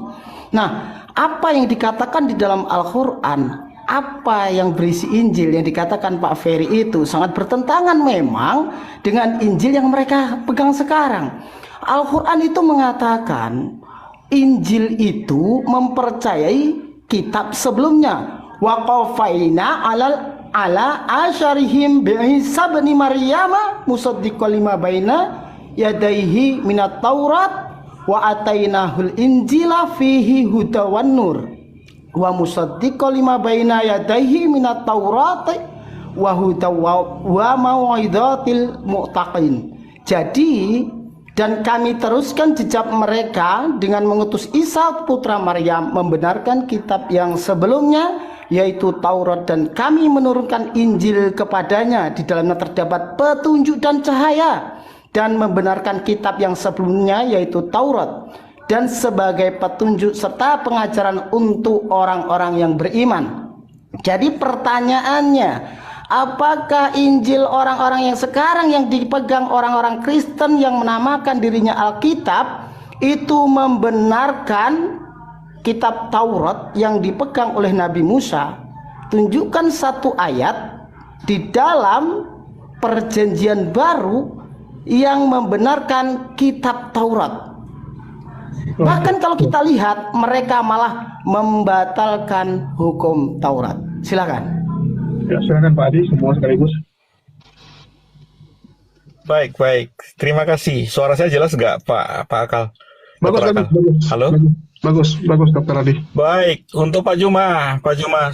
Nah, apa yang dikatakan di dalam Al-Qur'an, apa yang berisi Injil yang dikatakan Pak Ferry itu sangat bertentangan memang dengan Injil yang mereka pegang sekarang. Al-Qur'an itu mengatakan Injil itu mempercayai kitab sebelumnya. Wa qafaina ala asyarihim bi Isa bin Maryam musaddiqan lima baina yadaihi minat Taurat wa atainahul Injila fihi huda wan nur wa musaddiqan lima baina yadaihi minat Taurat wa huda wa mau'izatil muttaqin. Jadi, dan kami teruskan jejak mereka dengan mengutus Isa putra Maryam membenarkan kitab yang sebelumnya yaitu Taurat, dan kami menurunkan Injil kepadanya, di dalamnya terdapat petunjuk dan cahaya, dan membenarkan kitab yang sebelumnya yaitu Taurat, dan sebagai petunjuk serta pengajaran untuk orang-orang yang beriman. Jadi pertanyaannya, apakah Injil orang-orang yang sekarang yang dipegang orang-orang Kristen yang menamakan dirinya Alkitab itu membenarkan kitab Taurat yang dipegang oleh Nabi Musa? Tunjukkan satu ayat di dalam Perjanjian Baru yang membenarkan kitab Taurat. Bahkan kalau kita lihat, mereka malah membatalkan hukum Taurat. Silakan. Ya, silakan Pak Adi, semua sekaligus. Baik, baik. Terima kasih. Suara saya jelas nggak, Pak Akal? Bagus, Dr. bagus, Akal? bagus. Halo? Bagus, Dokter Adi. Baik, untuk Pak Juma,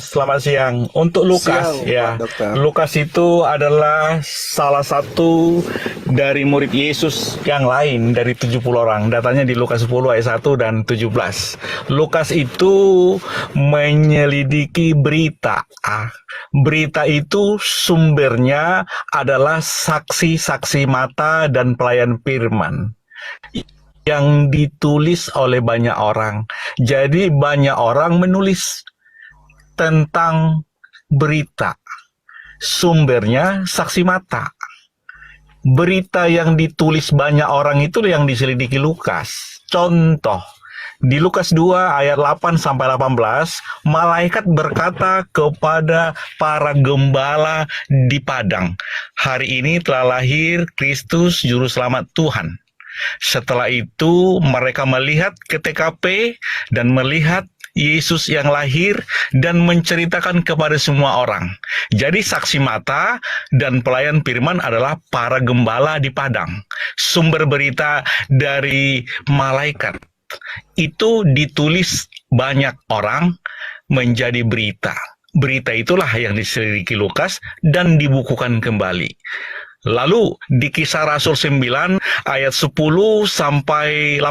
selamat siang. Untuk Lukas, Siang, ya, Pak Dokter. Lukas itu adalah salah satu dari murid Yesus yang lain dari 70 orang. Datanya di Lukas 10 ayat 1 dan 17. Lukas itu menyelidiki berita. Berita itu sumbernya adalah saksi-saksi mata dan pelayan firman yang ditulis oleh banyak orang. Jadi banyak orang menulis tentang berita. Sumbernya saksi mata. Berita yang ditulis banyak orang itu yang diselidiki Lukas. Contoh, di Lukas 2 ayat 8 sampai 18, malaikat berkata kepada para gembala di padang, "Hari ini telah lahir Kristus juru selamat Tuhan." Setelah itu mereka melihat ke TKP dan melihat Yesus yang lahir dan menceritakan kepada semua orang. Jadi saksi mata dan pelayan firman adalah para gembala di padang. Sumber berita dari malaikat itu ditulis banyak orang menjadi berita. Berita itulah yang diselidiki Lukas dan dibukukan kembali. Lalu di Kisah Rasul 9 ayat 10 sampai 18.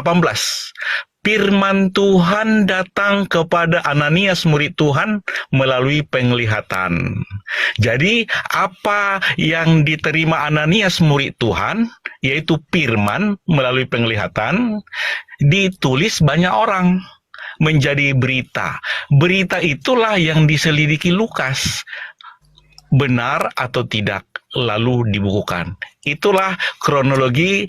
Firman Tuhan datang kepada Ananias murid Tuhan melalui penglihatan. Jadi apa yang diterima Ananias murid Tuhan, yaitu firman melalui penglihatan, ditulis banyak orang menjadi berita. Berita itulah yang diselidiki Lukas. Benar atau tidak, lalu dibukukan. Itulah kronologi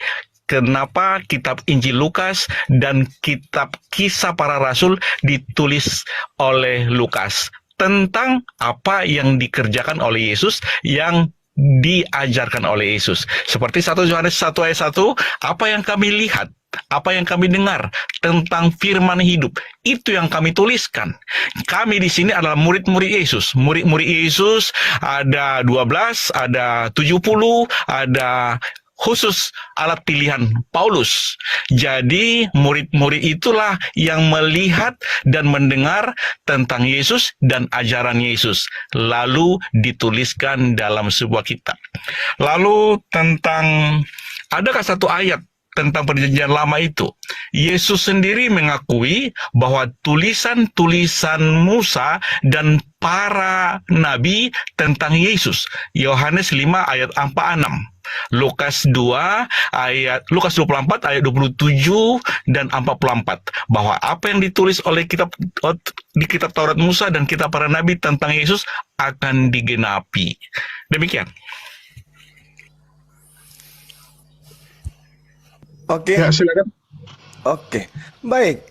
kenapa kitab Injil Lukas dan kitab Kisah Para Rasul ditulis oleh Lukas tentang apa yang dikerjakan oleh Yesus, yang diajarkan oleh Yesus. Seperti 1 Yohanes 1 ayat 1, apa yang kami lihat, apa yang kami dengar tentang firman hidup, itu yang kami tuliskan. Kami di sini adalah murid-murid Yesus. Murid-murid Yesus ada 12, ada 70, ada khusus alat pilihan Paulus. Jadi murid-murid itulah yang melihat dan mendengar tentang Yesus dan ajaran Yesus, lalu dituliskan dalam sebuah kitab. Lalu adakah satu ayat tentang perjanjian lama itu? Yesus sendiri mengakui bahwa tulisan-tulisan Musa dan para nabi tentang Yesus. Yohanes 5 ayat 46. Lukas 24 ayat 27 dan 44, bahwa apa yang ditulis oleh di kitab Taurat Musa dan kitab para nabi tentang Yesus akan digenapi. Demikian. Oke. Ya, silakan. Oke. Baik.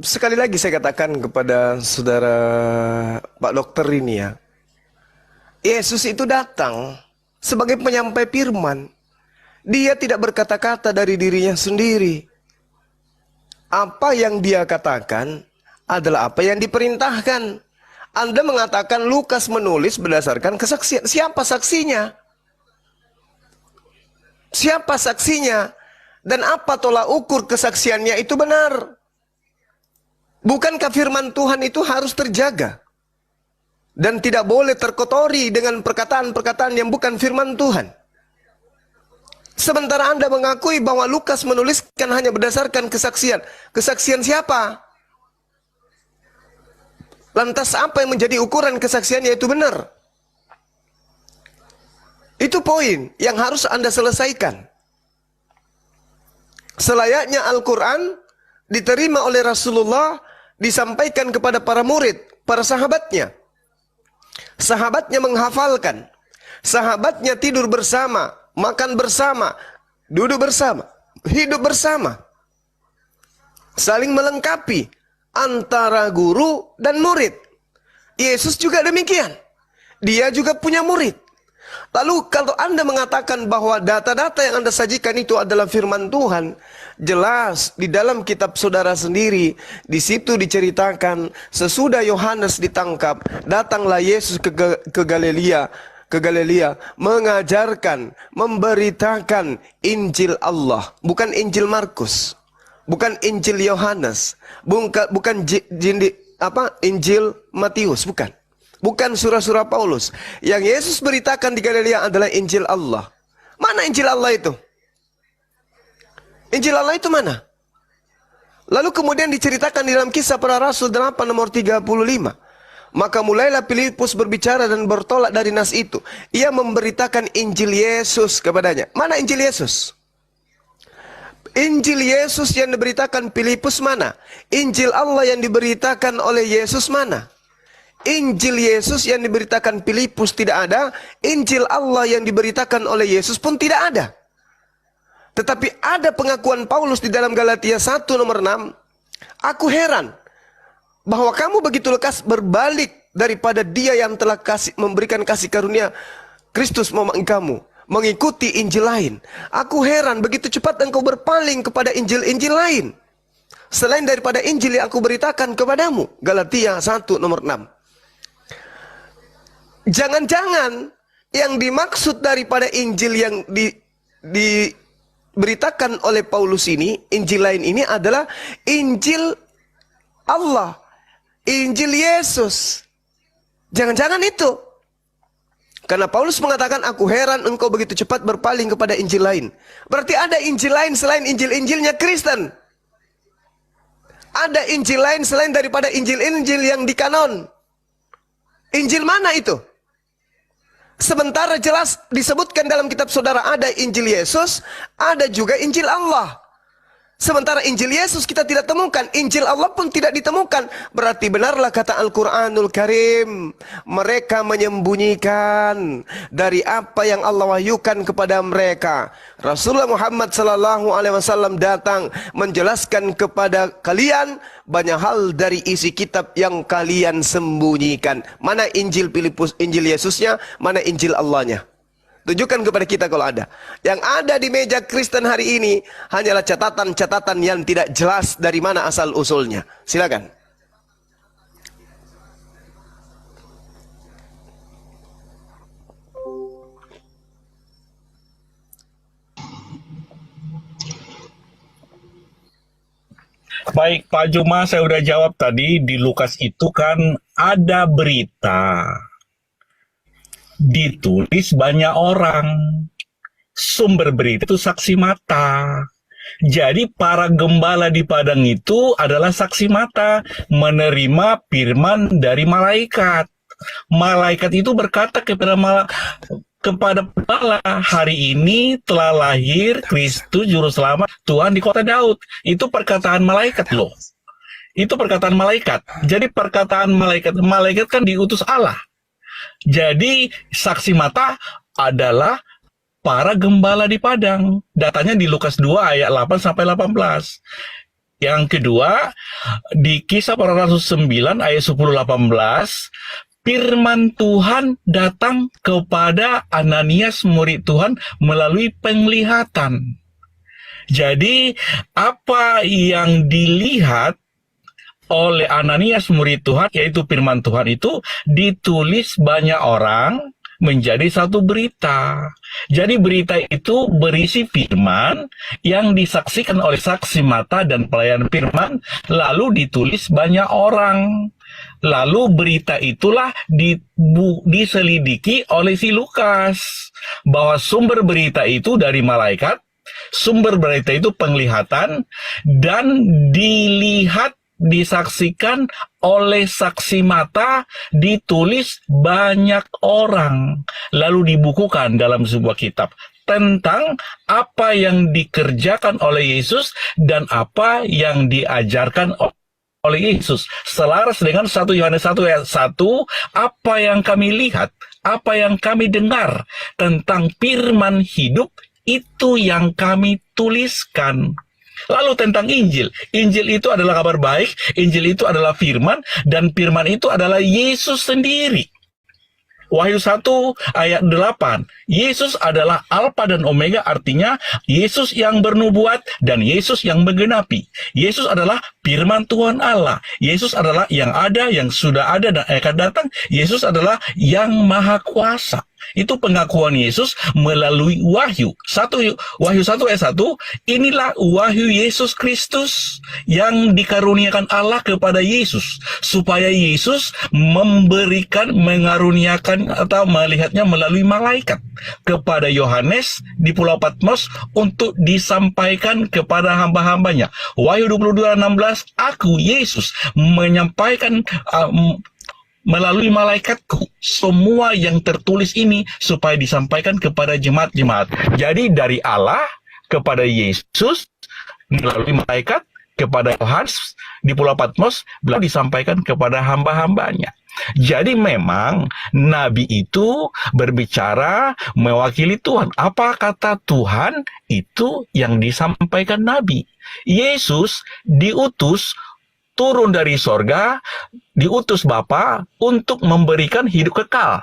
Sekali lagi saya katakan kepada saudara Pak Dokter ini ya. Yesus itu datang sebagai penyampai firman. Dia tidak berkata-kata dari dirinya sendiri. apa yang dia katakan adalah apa yang diperintahkan. Anda mengatakan Lukas menulis berdasarkan kesaksian. Siapa saksinya? Siapa saksinya? Dan apa tolak ukur kesaksiannya itu benar? Bukankah firman Tuhan itu harus terjaga? Dan tidak boleh terkotori dengan perkataan-perkataan yang bukan firman Tuhan. Sementara Anda mengakui bahwa Lukas menuliskan hanya berdasarkan kesaksian. Kesaksian siapa? Lantas apa yang menjadi ukuran kesaksiannya itu benar? Itu poin yang harus Anda selesaikan. Selayaknya Al-Quran diterima oleh Rasulullah, disampaikan kepada para murid, para sahabatnya. Sahabatnya menghafalkan. Sahabatnya tidur bersama, makan bersama, duduk bersama, hidup bersama. Saling melengkapi antara guru dan murid. Yesus juga demikian. Dia juga punya murid. Lalu kalau Anda mengatakan bahwa data-data yang Anda sajikan itu adalah firman Tuhan, jelas di dalam kitab saudara sendiri, di situ diceritakan sesudah Yohanes ditangkap, datanglah Yesus ke Galilea, mengajarkan, memberitakan Injil Allah, bukan Injil Markus, bukan Injil Yohanes, bukan Injil Matius, bukan. Bukan surah-surah Paulus. Yang Yesus beritakan di Galilea adalah Injil Allah. Mana Injil Allah itu? Injil Allah itu mana? Lalu kemudian diceritakan di dalam Kisah Para Rasul 8 nomor 35. Maka mulailah Filipus berbicara dan bertolak dari nas itu. Ia memberitakan Injil Yesus kepadanya. Mana Injil Yesus? Injil Yesus yang diberitakan Filipus mana? Injil Allah yang diberitakan oleh Yesus mana? Injil Yesus yang diberitakan Filipus tidak ada. Injil Allah yang diberitakan oleh Yesus pun tidak ada. Tetapi ada pengakuan Paulus di dalam Galatia 1 nomor 6. Aku heran bahwa kamu begitu lekas berbalik daripada dia yang telah memberikan kasih karunia Kristus memanggil kamu, mengikuti Injil lain. Aku heran begitu cepat engkau berpaling kepada Injil-Injil lain selain daripada Injil yang aku beritakan kepadamu. Galatia 1 nomor 6. Jangan-jangan yang dimaksud daripada Injil yang diberitakan oleh Paulus ini, Injil lain ini adalah Injil Allah, Injil Yesus. Jangan-jangan itu. Karena Paulus mengatakan, aku heran engkau begitu cepat berpaling kepada Injil lain. Berarti ada Injil lain selain Injil-Injilnya Kristen. Ada Injil lain selain daripada Injil-Injil yang dikanon. Injil mana itu? Sementara jelas disebutkan dalam kitab saudara ada Injil Yesus, ada juga Injil Allah. Sementara Injil Yesus kita tidak temukan, Injil Allah pun tidak ditemukan. Berarti benarlah kata Al-Quranul Karim, mereka menyembunyikan dari apa yang Allah wahyukan kepada mereka. Rasulullah Muhammad SAW datang menjelaskan kepada kalian banyak hal dari isi kitab yang kalian sembunyikan. Mana Injil Filipus, Injil Yesusnya, mana Injil Allahnya? Tunjukkan kepada kita kalau ada. Yang ada di meja Kristen hari ini hanyalah catatan-catatan yang tidak jelas dari mana asal usulnya. Silakan. Baik, Pak Juma, saya udah jawab tadi. Di Lukas itu kan ada berita. Ditulis banyak orang. Sumber berita itu saksi mata. Jadi para gembala di padang itu adalah saksi mata, menerima firman dari malaikat. Malaikat itu berkata kepada gembala, hari ini telah lahir Kristus Juru Selamat Tuhan di kota Daud. Itu perkataan malaikat loh. Itu perkataan malaikat. Jadi perkataan malaikat kan diutus Allah. Jadi saksi mata adalah para gembala di padang. Datanya di Lukas 2 ayat 8 sampai 18. Yang kedua, di Kisah Para Rasul 9 ayat 10-18, firman Tuhan datang kepada Ananias murid Tuhan melalui penglihatan. Jadi apa yang dilihat oleh Ananias murid Tuhan, yaitu firman Tuhan itu ditulis banyak orang menjadi satu berita. Jadi berita itu berisi firman yang disaksikan oleh saksi mata dan pelayan firman, lalu ditulis banyak orang. Lalu berita itulah diselidiki oleh si Lukas, bahwa sumber berita itu dari malaikat, sumber berita itu penglihatan, dan dilihat, disaksikan oleh saksi mata, ditulis banyak orang, lalu dibukukan dalam sebuah kitab tentang apa yang dikerjakan oleh Yesus dan apa yang diajarkan oleh Yesus. Selaras dengan 1 Yohanes 1 ayat 1, apa yang kami lihat, apa yang kami dengar tentang firman hidup, itu yang kami tuliskan. Lalu tentang Injil. Injil itu adalah kabar baik, Injil itu adalah firman, dan firman itu adalah Yesus sendiri. Wahyu 1 ayat 8, Yesus adalah Alfa dan Omega, artinya Yesus yang bernubuat dan Yesus yang menggenapi. Yesus adalah firman Tuhan Allah. Yesus adalah yang ada, yang sudah ada dan akan datang. Yesus adalah yang maha kuasa. Itu pengakuan Yesus melalui Wahyu 1 ayat 1, inilah wahyu Yesus Kristus yang dikaruniakan Allah kepada Yesus, supaya Yesus mengaruniakan atau melihatnya melalui malaikat kepada Yohanes di Pulau Patmos untuk disampaikan kepada hamba-hambanya. Wahyu 22:16, aku Yesus menyampaikan melalui malaikatku semua yang tertulis ini supaya disampaikan kepada jemaat-jemaat. Jadi dari Allah kepada Yesus melalui malaikat kepada Yohanes di Pulau Patmos, lalu disampaikan kepada hamba-hambanya. Jadi memang Nabi itu berbicara mewakili Tuhan. Apa kata Tuhan, itu yang disampaikan Nabi. Yesus diutus turun dari sorga, diutus Bapa untuk memberikan hidup kekal.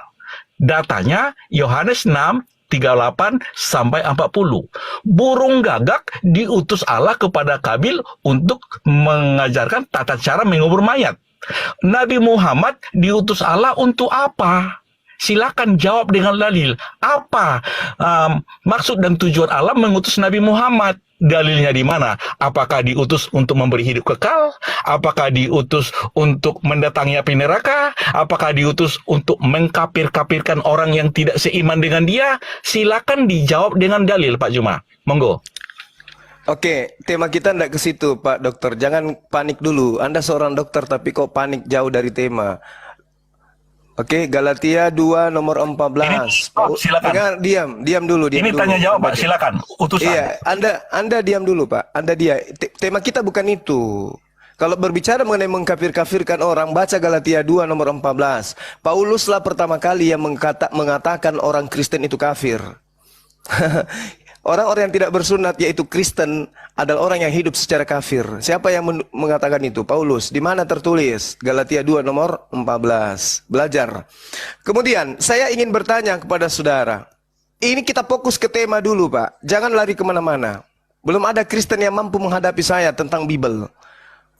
Datanya Yohanes 6:38 sampai 40. Burung gagak diutus Allah kepada Kabil untuk mengajarkan tata cara mengubur mayat. Nabi Muhammad diutus Allah untuk apa? Silakan jawab dengan dalil. Apa maksud dan tujuan Allah mengutus Nabi Muhammad? Dalilnya di mana? Apakah diutus untuk memberi hidup kekal? Apakah diutus untuk mendatangi api neraka? Apakah diutus untuk mengkafir-kafirkan orang yang tidak seiman dengan dia? Silakan dijawab dengan dalil, Pak Juma. Monggo. Oke, tema kita tidak ke situ, Pak Dokter. Jangan panik dulu. Anda seorang dokter tapi kok panik jauh dari tema. Oke, Galatia 2 nomor 14. Silakan. Diam dulu. Ini dulu. tanya jawab, Pak. Silakan. Utusan. Iya, Anda diam dulu, Pak. Tema kita bukan itu. Kalau berbicara mengenai mengkafir-kafirkan orang, baca Galatia 2 nomor 14. Pauluslah pertama kali yang mengatakan orang Kristen itu kafir. Orang-orang yang tidak bersunat yaitu Kristen adalah orang yang hidup secara kafir. Siapa yang mengatakan itu? Paulus. Di mana tertulis? Galatia 2 nomor 14. Belajar. Kemudian saya ingin bertanya kepada saudara. Ini kita fokus ke tema dulu, Pak. Jangan lari kemana-mana. Belum ada Kristen yang mampu menghadapi saya tentang Bible.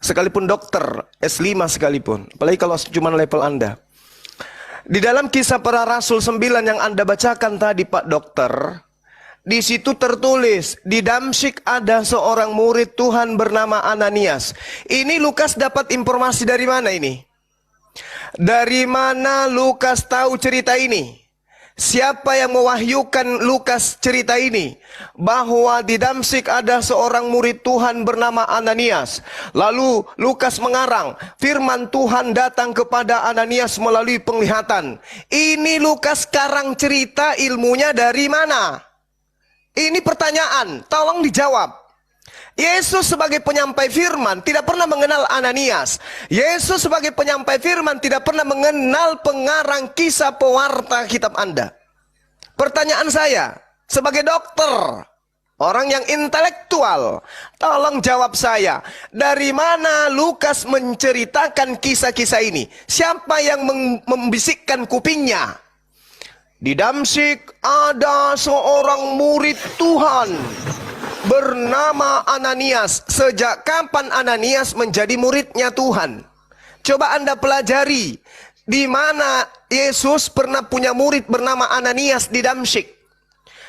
Sekalipun dokter S5 sekalipun. Apalagi kalau cuma level Anda. Di dalam Kisah Para Rasul 9 yang Anda bacakan tadi, Pak Dokter, di situ tertulis, di Damsyik ada seorang murid Tuhan bernama Ananias. Ini Lukas dapat informasi dari mana ini? Dari mana Lukas tahu cerita ini? Siapa yang mewahyukan Lukas cerita ini? Bahwa di Damsyik ada seorang murid Tuhan bernama Ananias. Lalu Lukas mengarang, firman Tuhan datang kepada Ananias melalui penglihatan. Ini Lukas karang cerita, ilmunya dari mana? Ini pertanyaan, tolong dijawab. Yesus sebagai penyampai firman tidak pernah mengenal Ananias. Yesus sebagai penyampai firman tidak pernah mengenal pengarang kisah pewarta kitab Anda. Pertanyaan saya, sebagai dokter, orang yang intelektual, tolong jawab saya. Dari mana Lukas menceritakan kisah-kisah ini? Siapa yang membisikkan kupingnya? Di Damsyik ada seorang murid Tuhan bernama Ananias. Sejak kapan Ananias menjadi muridnya Tuhan? Coba Anda pelajari di mana Yesus pernah punya murid bernama Ananias di Damsyik.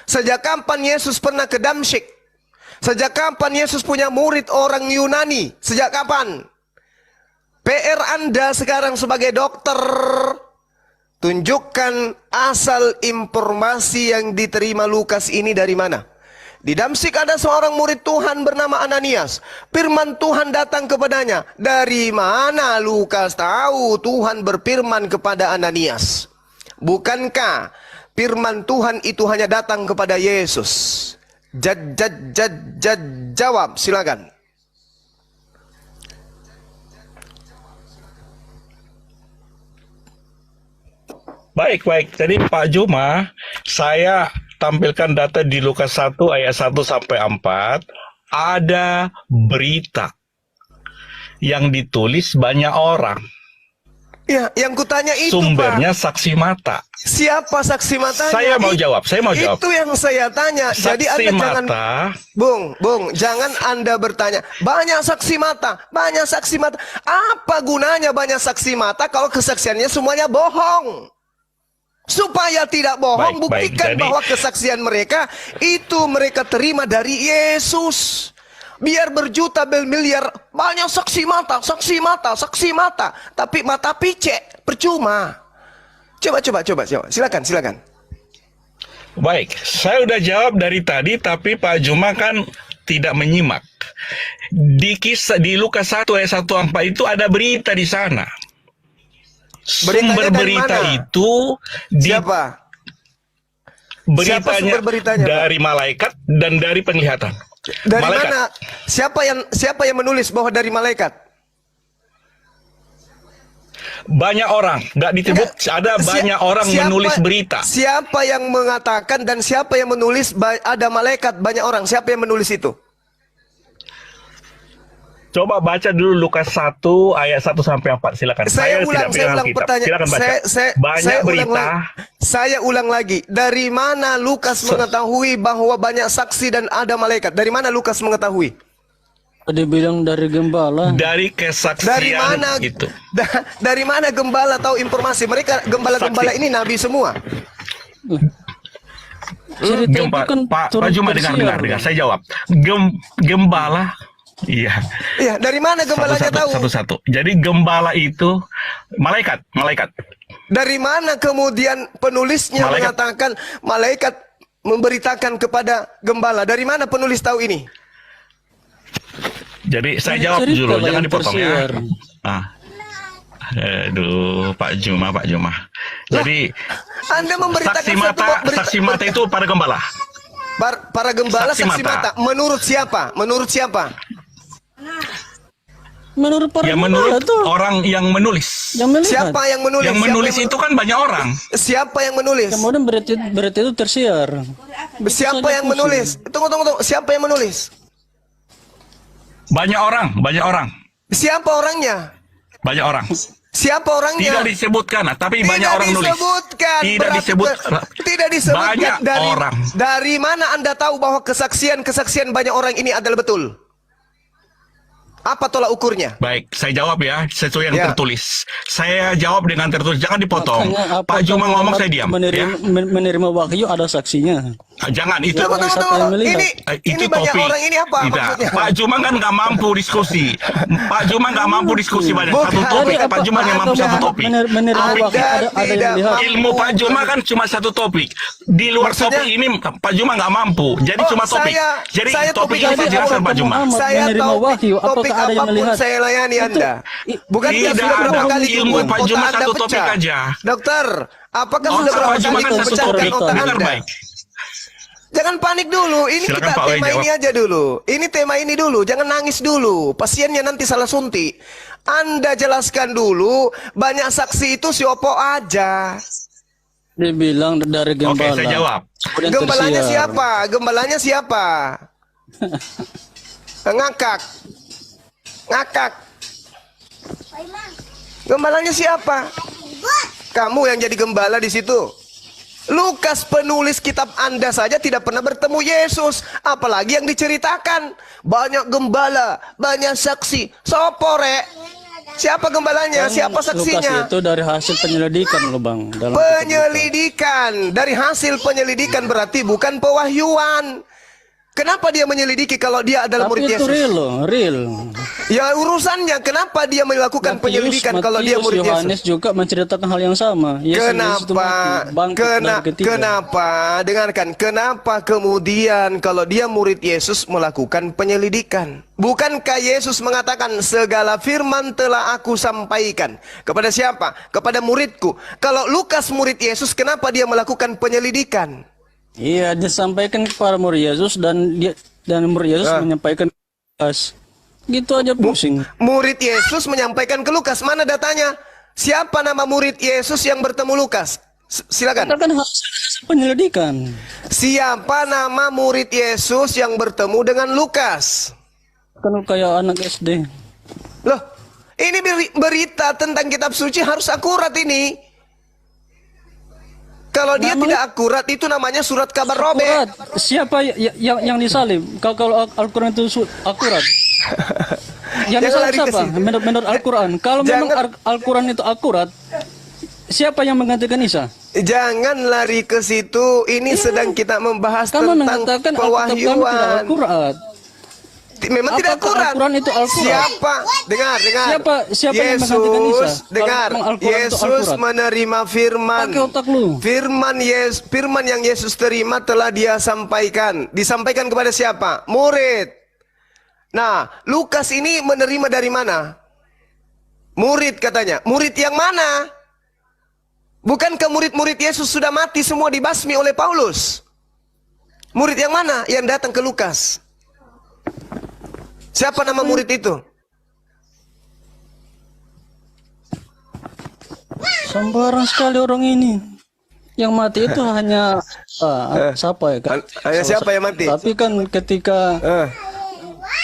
Sejak kapan Yesus pernah ke Damsyik? Sejak kapan Yesus punya murid orang Yunani? Sejak kapan? PR Anda sekarang sebagai dokter, tunjukkan asal informasi yang diterima Lukas ini dari mana. Di Damsyik ada seorang murid Tuhan bernama Ananias. Firman Tuhan datang kepadanya. Dari mana Lukas tahu Tuhan berfirman kepada Ananias? Bukankah firman Tuhan itu hanya datang kepada Yesus? Jawab, silakan. Baik. Jadi Pak Juma, saya tampilkan data di Lukas 1 ayat 1 sampai 4. Ada berita yang ditulis banyak orang. Ya, yang kutanya itu, Sumbernya Pak. saksi mata. Siapa saksi matanya? Saya mau jawab. Itu yang saya tanya. Jadi Saksi Anda jangan, mata. Bung, jangan Anda bertanya. Banyak saksi mata. Apa gunanya banyak saksi mata kalau kesaksiannya semuanya bohong? Supaya tidak bohong, buktikan Jadi, bahwa kesaksian mereka itu mereka terima dari Yesus. Biar berjuta bermiliar banyak saksi mata. Tapi mata picek, percuma. Coba. Silakan. Baik, saya udah jawab dari tadi, tapi Pak Juma kan tidak menyimak. Di Lukas 1 ayat 1 4 itu ada berita di sana. Sumber Beritanya dari berita mana? itu Siapa? Siapa sumber beritanya, Pak? dari malaikat dan dari penglihatan. Dari Malaikat. mana? Siapa yang menulis bahwa dari malaikat? Banyak orang, nggak disebut ada banyak orang menulis berita. Siapa yang mengatakan dan siapa yang menulis ada malaikat banyak orang? Siapa yang menulis itu? Coba baca dulu Lukas 1 ayat 1 sampai 4. Silakan. Saya ulang pertanyaan. Silakan baca. Banyak berita. Saya ulang lagi. Dari mana Lukas mengetahui bahwa banyak saksi dan ada malaikat? Dari mana Lukas mengetahui? Dia bilang dari gembala. Dari kesaksian Dari mana? itu. Dari mana gembala tahu informasi? Mereka gembala-gembala ini nabi semua. Cerita itu kan Pak turun Juma tersiar. dengar. Saya jawab. Gembala. Iya. Iya, dari mana gembalanya tahu? Satu. Jadi gembala itu malaikat. Dari mana kemudian penulisnya mengatakan malaikat memberitakan kepada gembala? Dari mana penulis tahu ini? Jadi saya jawab Cerita dulu, lah jangan yang dipotong ya. tersiar. Aduh, Pak Juma. Jadi Anda memberitakan saksi mata itu para gembala. Para gembala saksi mata. Menurut siapa? Menurut para Ya gembala menurut tuh orang yang menulis. yang melihat. Siapa yang menulis? Yang menulis itu kan banyak orang. Siapa yang menulis? Kemudian berita itu tersiar. Siapa yang menulis? Tunggu. Siapa yang menulis? Banyak orang. Siapa orangnya? Banyak orang. Siapa orangnya? Tidak disebutkan, tapi banyak orang nulis. Tidak Tidak disebutkan. Banyak orang. Dari mana Anda tahu bahwa kesaksian banyak orang ini adalah betul? Apa tolak ukurnya? Baik, saya jawab ya sesuai yang Ya. tertulis. Saya jawab dengan tertulis, jangan dipotong. Makanya Pak Juma ngomong saya diam. Menerima wahyu ada saksinya. Jangan itu. Tunggu. siapa yang melihat? Ini banyak topik. orang ini apa Tidak. maksudnya? Pak Juma kan nggak mampu diskusi. Pak Juma nggak mampu diskusi banyak Bukan. satu topik. Jadi Pak Juma yang mampu satu topik. Menerima Anda wahyu ada yang tidak melihat. mampu. Ilmu Pak Juma kan cuma satu topik. Di luar Maksudnya? topik ini Pak Juma nggak mampu. Jadi Oh, cuma topik. saya Jadi topik topik ini aja saya jelaskan orang Pak Juma. Muhammad Saya menerima tahu wahyu, apakah topik ada yang apapun melihat? saya layani Anda. Bukan Tidak sudah berapa ada. kali Ilmu kumpul Pak Juma otak Anda satu topik pecah? aja. Dokter, apakah Oh, sudah berapa Pak Juma kali kan kumpul satu pecahkan topik. otak Dengar Anda? baik. Jangan panik dulu. Ini Silakan, kita Pak Wei tema jawab. ini aja dulu. Ini tema ini dulu. Jangan nangis dulu. Pasiennya nanti salah suntik. Anda jelaskan dulu. Banyak saksi itu si Opo aja. Dia bilang dari gembala. Oke, saya jawab. Kemudian Gembalanya tersiar. siapa? Gembalanya siapa? Ngakak. Gembalanya siapa? Kamu yang jadi gembala di situ. Lukas penulis kitab Anda saja tidak pernah bertemu Yesus, apalagi yang diceritakan. Banyak gembala, banyak saksi. Sopore. Siapa gembalanya? Siapa saksinya? Lukas itu dari hasil penyelidikan loh Bang. Dalam Penyelidikan. Dari hasil penyelidikan berarti bukan pewahyuan. Kenapa dia menyelidiki kalau dia adalah murid Tapi itu Yesus? real loh, real. Ya urusannya, kenapa dia melakukan penyelidikan kalau dia murid Yohanes Yesus? juga menceritakan hal yang sama. Yesus itu Kenapa? mati, bangkit dari ketiga. Kenapa? Dengarkan, kenapa kemudian kalau dia murid Yesus melakukan penyelidikan? Bukankah Yesus mengatakan segala firman telah aku sampaikan kepada siapa? Kepada muridku. Kalau Lukas murid Yesus, kenapa dia melakukan penyelidikan? Iya, disampaikan kepada murid Yesus dan murid Yesus menyampaikan ke Lukas. Gitu aja pusing. Murid Yesus menyampaikan ke Lukas. Mana datanya? Siapa nama murid Yesus yang bertemu Lukas? Silakan. Katakan hasil penyelidikan. Siapa nama murid Yesus yang bertemu dengan Lukas? Kan kayak anak SD. Loh, ini berita tentang kitab suci harus akurat ini. Kalau dia tidak akurat, itu namanya surat kabar robek. Akurat. Siapa yang disalib? Kalau Al-Quran itu akurat. Yang Jangan disalib lari ke siapa? situ. Menurut Al-Quran. Kalau memang Al-Quran itu akurat, siapa yang menggantikan Isa? Jangan lari ke situ. Ini sedang kita membahas Kamu tentang mengatakan Alkitab kami tidak pewahyuan. akurat. Memang tidak Apakah akurat. Al-Quran itu akurat? Siapa? Dengar. Siapa yang menggantikan Isa? Dengar. Kalau memang Al-Quran itu Yesus akurat. menerima firman. Pakai otak lu. Firman yang Yesus terima telah dia sampaikan. Disampaikan kepada siapa? Murid. Nah, Lukas ini menerima dari mana? Murid katanya. Murid yang mana? Bukankah murid-murid Yesus sudah mati semua dibasmi oleh Paulus? Murid yang mana yang datang ke Lukas? Siapa nama murid itu? Sembarang sekali orang ini. Yang mati itu hanya siapa ya? Hanya siapa yang mati? Tapi kan ketika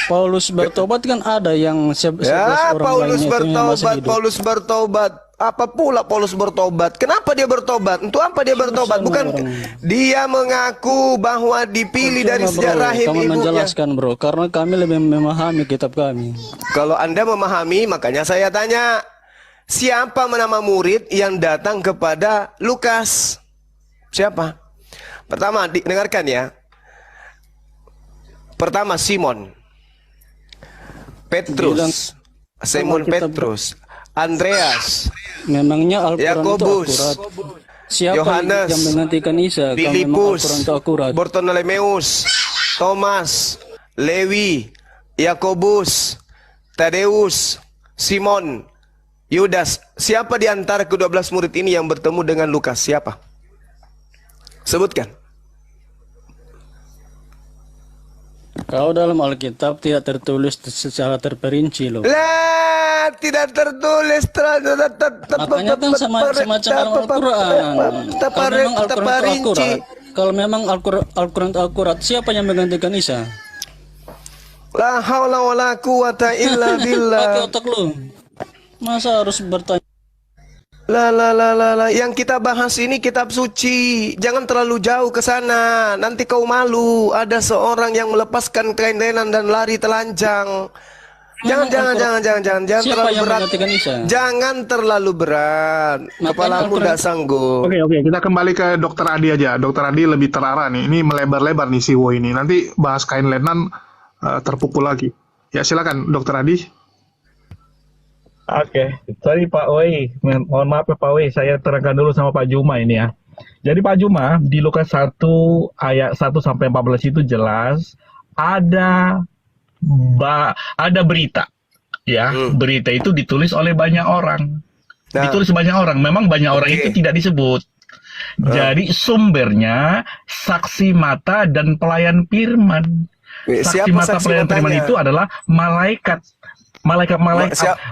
Paulus bertobat kan ada yang 11 Ya, orang Paulus lainnya itu yang masih bertobat, hidup. Paulus bertobat. Apa pula Paulus bertobat? Kenapa dia bertobat? Untuk apa dia bertobat? Bukan dia mengaku bahwa dipilih dari Coba, sejak bro, rahim kamu ibunya. menjelaskan bro, karena kami lebih memahami kitab kami. Kalau Anda memahami, makanya saya tanya, siapa nama murid yang datang kepada Lukas? Siapa? Pertama, dengarkan ya. Pertama, Simon, Petrus, Simon Petrus, Andreas, Memangnya Al-Quran itu Yakobus, akurat? Siapa Yohanes, yang menggantikan Isa? Kalau memang Filipus, Al-Quran itu akurat. Bartolomeus, Thomas, Lewi, Yakobus, Tadeus, Simon, Yudas. Siapa di antara ke-12 murid ini yang bertemu dengan Lukas? Siapa? Sebutkan. Kalau dalam Alkitab tidak tertulis secara terperinci loh. Lah, tidak tertulis. Makanya kan semacam dalam Al-Quran. Kalau memang Al-Quran itu akurat, kalau memang Al-Quran itu akurat, siapa yang menggantikan Isa? La haula wala quwata illa Pakai billah. otak lu. Masa harus bertanya? La. Yang kita bahas ini kitab suci. Jangan terlalu jauh ke sana. Nanti kau malu. Ada seorang yang melepaskan kain lenan dan lari telanjang. Jangan Siapa terlalu yang berat. menggantikan Isa? Jangan terlalu berat. Kepalamu Al-Quran- tidak sanggup. Oke, kita kembali ke Dokter Adi aja. Dokter Adi lebih terarah nih. Ini melebar-lebar nih si Wo ini. Nanti bahas kain lenan terpukul lagi. Ya silakan Dokter Adi. Oke, sorry Pak Wei, mohon maaf ya Pak Wei, saya terangkan dulu sama Pak Juma ini ya. Jadi Pak Juma, di Lukas 1 ayat 1 sampai 14 itu jelas ada berita. Ya, berita itu ditulis oleh banyak orang. Nah. Ditulis banyak orang, memang banyak orang itu tidak disebut. Jadi sumbernya saksi mata dan pelayan firman. Saksi Siapa mata saksi pelayan firman matanya? itu adalah malaikat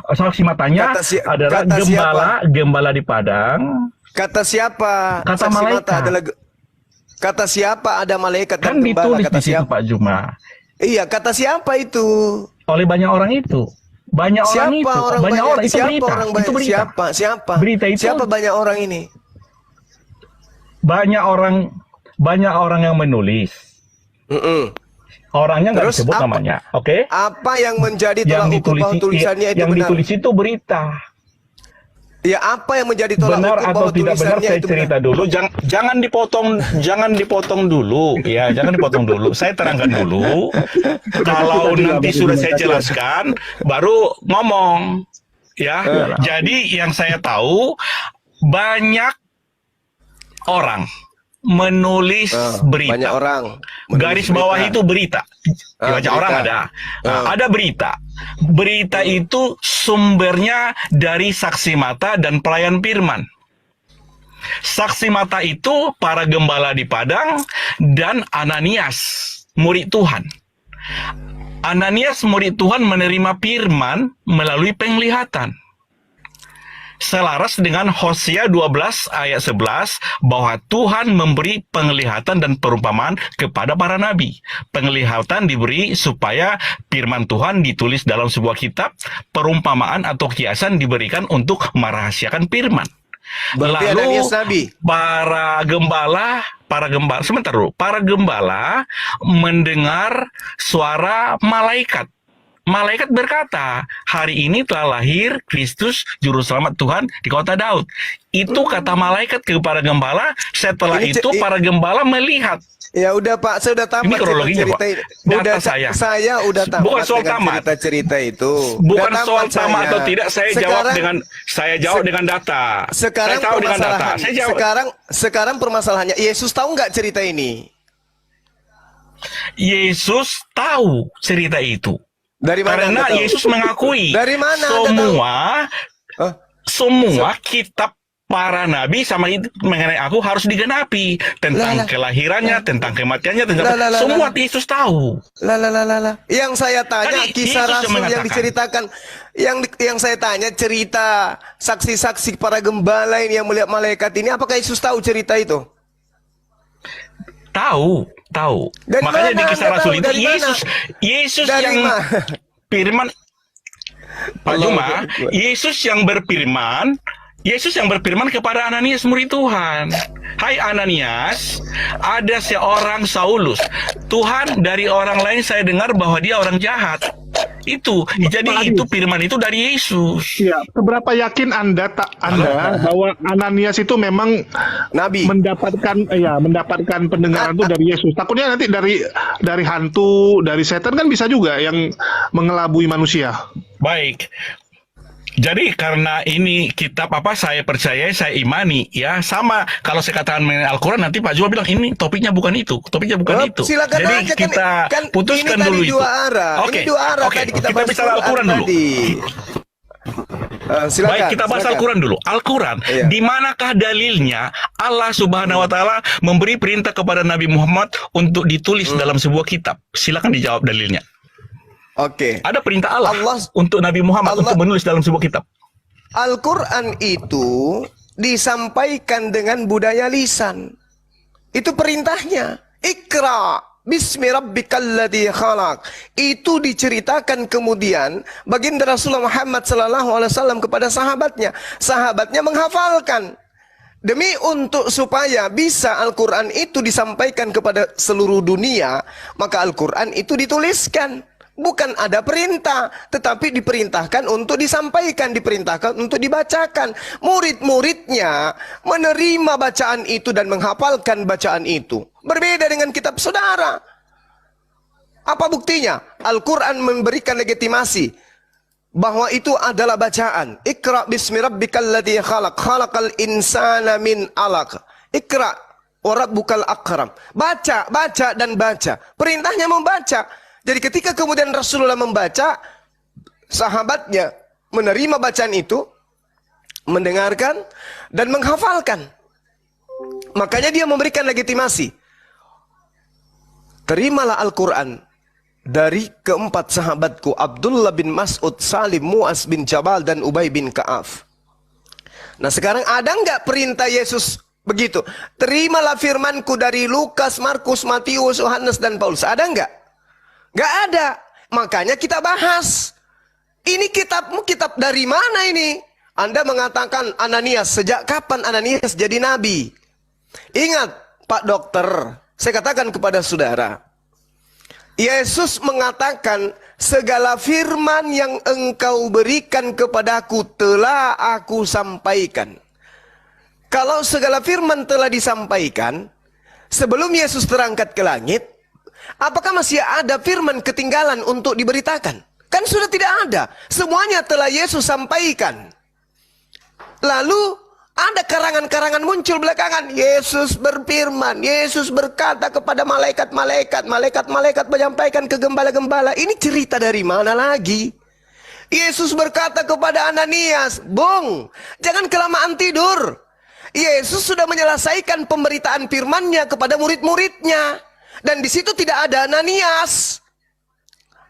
saksi matanya adalah kata gembala di padang. Kata siapa? Kata Saksi malaikat. mata adalah kata siapa ada malaikat dan Kan gembala? ditulis Kata di situ siapa? Pak Juma. Iya, kata siapa itu? Oleh banyak orang itu. Banyak orang itu. Banyak orang itu siapa berita. orang Itu banyak? berita. Siapa? Berita itu. Siapa banyak orang ini? banyak orang yang menulis. Orangnya nggak Terus disebut apa? namanya, oke? Apa yang menjadi Yang tolak ukur ditulis, bahwa tulisannya itu yang benar? ditulis itu berita. Ya, apa yang menjadi tolak Benar ukur atau bahwa tidak benar tulisannya saya itu cerita benar? dulu. Jangan dipotong dulu, ya, jangan dipotong dulu. Saya terangkan dulu. Kalau nanti sudah saya jelaskan, baru ngomong, ya. Jadi yang saya tahu banyak orang menulis berita. Banyak orang menulis Garis bawah berita. itu berita. Banyak berita. orang ada. Nah, ada berita. Berita itu sumbernya dari saksi mata dan pelayan firman. Saksi mata itu para gembala di Padang dan Ananias, murid Tuhan. Ananias, murid Tuhan, menerima firman melalui penglihatan. Selaras dengan Hosea 12 ayat 11 bahwa Tuhan memberi penglihatan dan perumpamaan kepada para nabi. Penglihatan diberi supaya firman Tuhan ditulis dalam sebuah kitab, perumpamaan atau kiasan diberikan untuk merahasiakan firman. Berarti Ananias nabi. Para gembala mendengar suara malaikat. Malaikat berkata, hari ini telah lahir Kristus Juru Selamat Tuhan di kota Daud. Itu kata malaikat kepada gembala. Setelah itu para gembala melihat. Ya udah Pak, saya udah tamat. Ini kronologinya, Pak. Data saya udah tamat. Bukan soal dengan tamat. cerita-cerita itu. Bukan Udah soal tamat tamat saya. atau tidak, saya jawab dengan data. Sekarang Saya tahu dengan data. permasalahan. Saya jawab. Sekarang permasalahannya, Yesus tahu nggak cerita ini? Yesus tahu cerita itu. Dari mana Karena Anda tahu? Yesus mengakui Dari mana Anda tahu? Hah? semua kitab para nabi sama itu mengenai aku harus digenapi, tentang kelahirannya, tentang kematiannya, tentang semua Yesus tahu. Lah. Yang saya tanya Tadi kisah Yesus Rasul yang mengatakan. diceritakan, yang saya tanya cerita saksi-saksi para gembala ini yang melihat malaikat ini, apakah Yesus tahu cerita itu? Tahu. Dari Makanya mana di kisah Anda Rasul tahu? itu Dari mana? Yesus Dari yang mana? firman, Pak Allah Juma, Akbar. Yesus yang berfirman kepada Ananias, murid Tuhan. Hai Ananias, ada seorang Saulus. Tuhan, dari orang lain saya dengar bahwa dia orang jahat. Jadi itu firman itu dari Yesus. Ya, seberapa yakin Anda bahwa Ananias itu memang Nabi. mendapatkan pendengaran itu dari Yesus? Takutnya nanti dari hantu, dari setan kan bisa juga yang mengelabui manusia. Baik. Jadi karena ini kitab saya percaya, saya imani, ya sama kalau saya katakan mengenai Al-Quran, nanti Pak Juma bilang ini topiknya bukan itu. Itu. Silakan Jadi aja, kita putuskan ini dulu tadi itu. dua arah. Oke. Ini dua arah Oke. tadi kita bahas bicara Al-Quran dulu. tadi. Silakan. Baik, kita bahas Al-Quran dulu. Al-Quran, Iya. di manakah dalilnya Allah Subhanahu wa taala memberi perintah kepada Nabi Muhammad untuk ditulis dalam sebuah kitab? Silakan dijawab dalilnya. Oke. Ada perintah Allah, Allah- untuk Nabi Muhammad untuk menulis dalam sebuah kitab. Al-Quran itu disampaikan dengan budaya lisan. Itu perintahnya. Iqra bismi rabbikal ladzi khalaq. Itu diceritakan kemudian baginda Rasulullah Muhammad SAW kepada sahabatnya. Sahabatnya menghafalkan. Demi untuk supaya bisa Al-Quran itu disampaikan kepada seluruh dunia, maka Al-Quran itu dituliskan. Bukan ada perintah, tetapi diperintahkan untuk disampaikan, diperintahkan untuk dibacakan. Murid-muridnya menerima bacaan itu dan menghafalkan bacaan itu. Berbeda dengan kitab saudara. Apa buktinya? Al-Quran memberikan legitimasi bahwa itu adalah bacaan. Iqra bismi rabbikal ladzi khalaq, khalaqal insana min 'alaq. Iqra wa rabbukal akram. Baca dan baca. Perintahnya membaca. Jadi ketika kemudian Rasulullah membaca, sahabatnya menerima bacaan itu, mendengarkan dan menghafalkan. Makanya dia memberikan legitimasi. Terimalah Al-Quran dari keempat sahabatku, Abdullah bin Mas'ud, Salim, Mu'az bin Jabal, dan Ubay bin Ka'af. Nah sekarang ada nggak perintah Yesus begitu? Terimalah firmanku dari Lukas, Markus, Matius, Yohanes, dan Paulus. Ada nggak? Nggak ada. Makanya kita bahas. Ini kitabmu kitab dari mana ini? Anda mengatakan Ananias. Sejak kapan Ananias jadi nabi? Ingat Pak Dokter, saya katakan kepada saudara, Yesus mengatakan, segala firman yang engkau berikan kepadaku telah aku sampaikan. Kalau segala firman telah disampaikan, sebelum Yesus terangkat ke langit, apakah masih ada firman ketinggalan untuk diberitakan? Kan sudah tidak ada. Semuanya telah Yesus sampaikan. Lalu ada karangan-karangan muncul belakangan. Yesus berfirman, Yesus berkata kepada malaikat-malaikat, malaikat-malaikat menyampaikan ke gembala-gembala. Ini cerita dari mana lagi? Yesus berkata kepada Ananias, Bung, jangan kelamaan tidur. Yesus sudah menyelesaikan pemberitaan firman-Nya kepada murid-muridnya. Dan di situ tidak ada Ananias.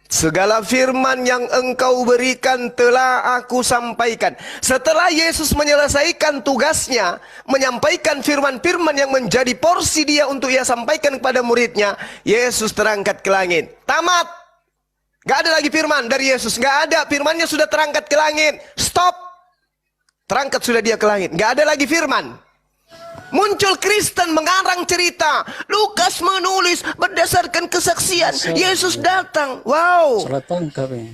Segala firman yang engkau berikan telah aku sampaikan. Setelah Yesus menyelesaikan tugasnya, menyampaikan firman-firman yang menjadi porsi dia untuk ia sampaikan kepada muridnya, Yesus terangkat ke langit. Tamat. Gak ada lagi firman dari Yesus. Gak ada. Firman-Nya sudah terangkat ke langit. Stop. Terangkat sudah dia ke langit. Gak ada lagi firman. Muncul Kristen mengarang cerita. Lukas menulis berdasarkan kesaksian. Yesus datang. Wow. Salah tangkap ya.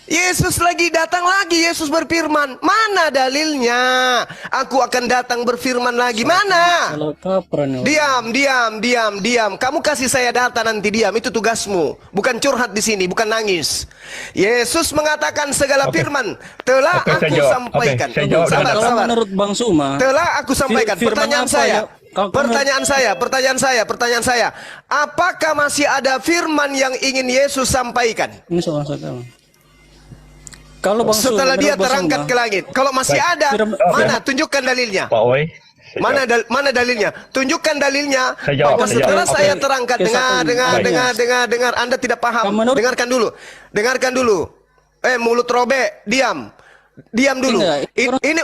Yesus lagi datang lagi. Yesus berfirman. Mana dalilnya? Aku akan datang berfirman lagi. Mana? Salah kaprah nih. Diam. Kamu kasih saya data nanti, diam. Itu tugasmu. Bukan curhat di sini, bukan nangis. Yesus mengatakan segala firman telah Oke, saya aku jawab. sampaikan. Oke, saya jawab. Kalau Sabar. menurut Bang Suma, Telah aku sampaikan. firman Pertanyaan apa saya. Pertanyaan saya. Apakah masih ada firman yang ingin Yesus sampaikan? ini soal saya. Kalau Bang Suma, Setelah dia menurut Bang terangkat Suma, ke langit. Kalau masih Baik. ada, Firman- mana? Tunjukkan dalilnya. Pak Oi. Saya jawab. Mana dalilnya? Tunjukkan dalilnya. Saya jawab, Bahwa saya setelah jawab. saya Oke. terangkat, Oke, satu. dengar. Anda tidak paham. Menurut- Dengarkan dulu. Mulut robek, diam. Diam dulu. Enggak, Ini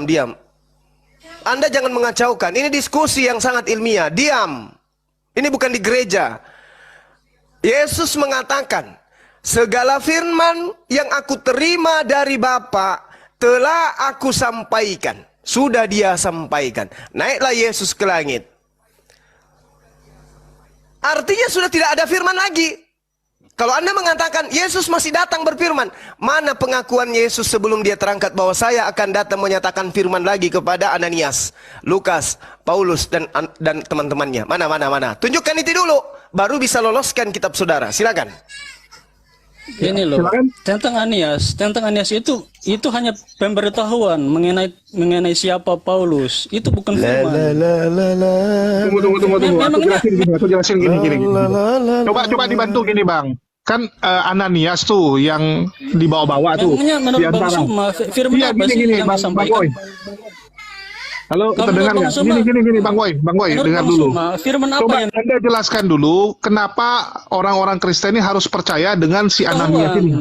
diam. Anda jangan mengacaukan. Ini diskusi yang sangat ilmiah. Diam. Ini bukan di gereja. Yesus mengatakan, segala firman yang aku terima dari Bapa telah aku sampaikan. Sudah dia sampaikan. Naiklah Yesus ke langit. Artinya sudah tidak ada firman lagi. Kalau Anda mengatakan Yesus masih datang berfirman, mana pengakuan Yesus sebelum dia terangkat bahwa saya akan datang menyatakan firman lagi kepada Ananias, Lukas, Paulus dan teman-temannya. Mana. Tunjukkan itu dulu, baru bisa loloskan kitab saudara. Silakan. Ini loh, tentang Ananias itu hanya pemberitahuan mengenai siapa Paulus. Itu bukan firman. Tunggu. Aku jelasin gini. Coba dibantu gini, Bang. Kan Ananias tuh yang dibawa-bawa tuh. Memangnya menurut di Bang antara. Suma, firman Iya, apa sih gini, yang Bang disampaikan? Boy. Halo, Kalau terdengar Bang nggak? Suma- Gini, Bang Boy, Menurut dengar Bang dulu. Suma, firman apa Coba yang Anda jelaskan dulu kenapa orang-orang Kristen ini harus percaya dengan si Ananias ini.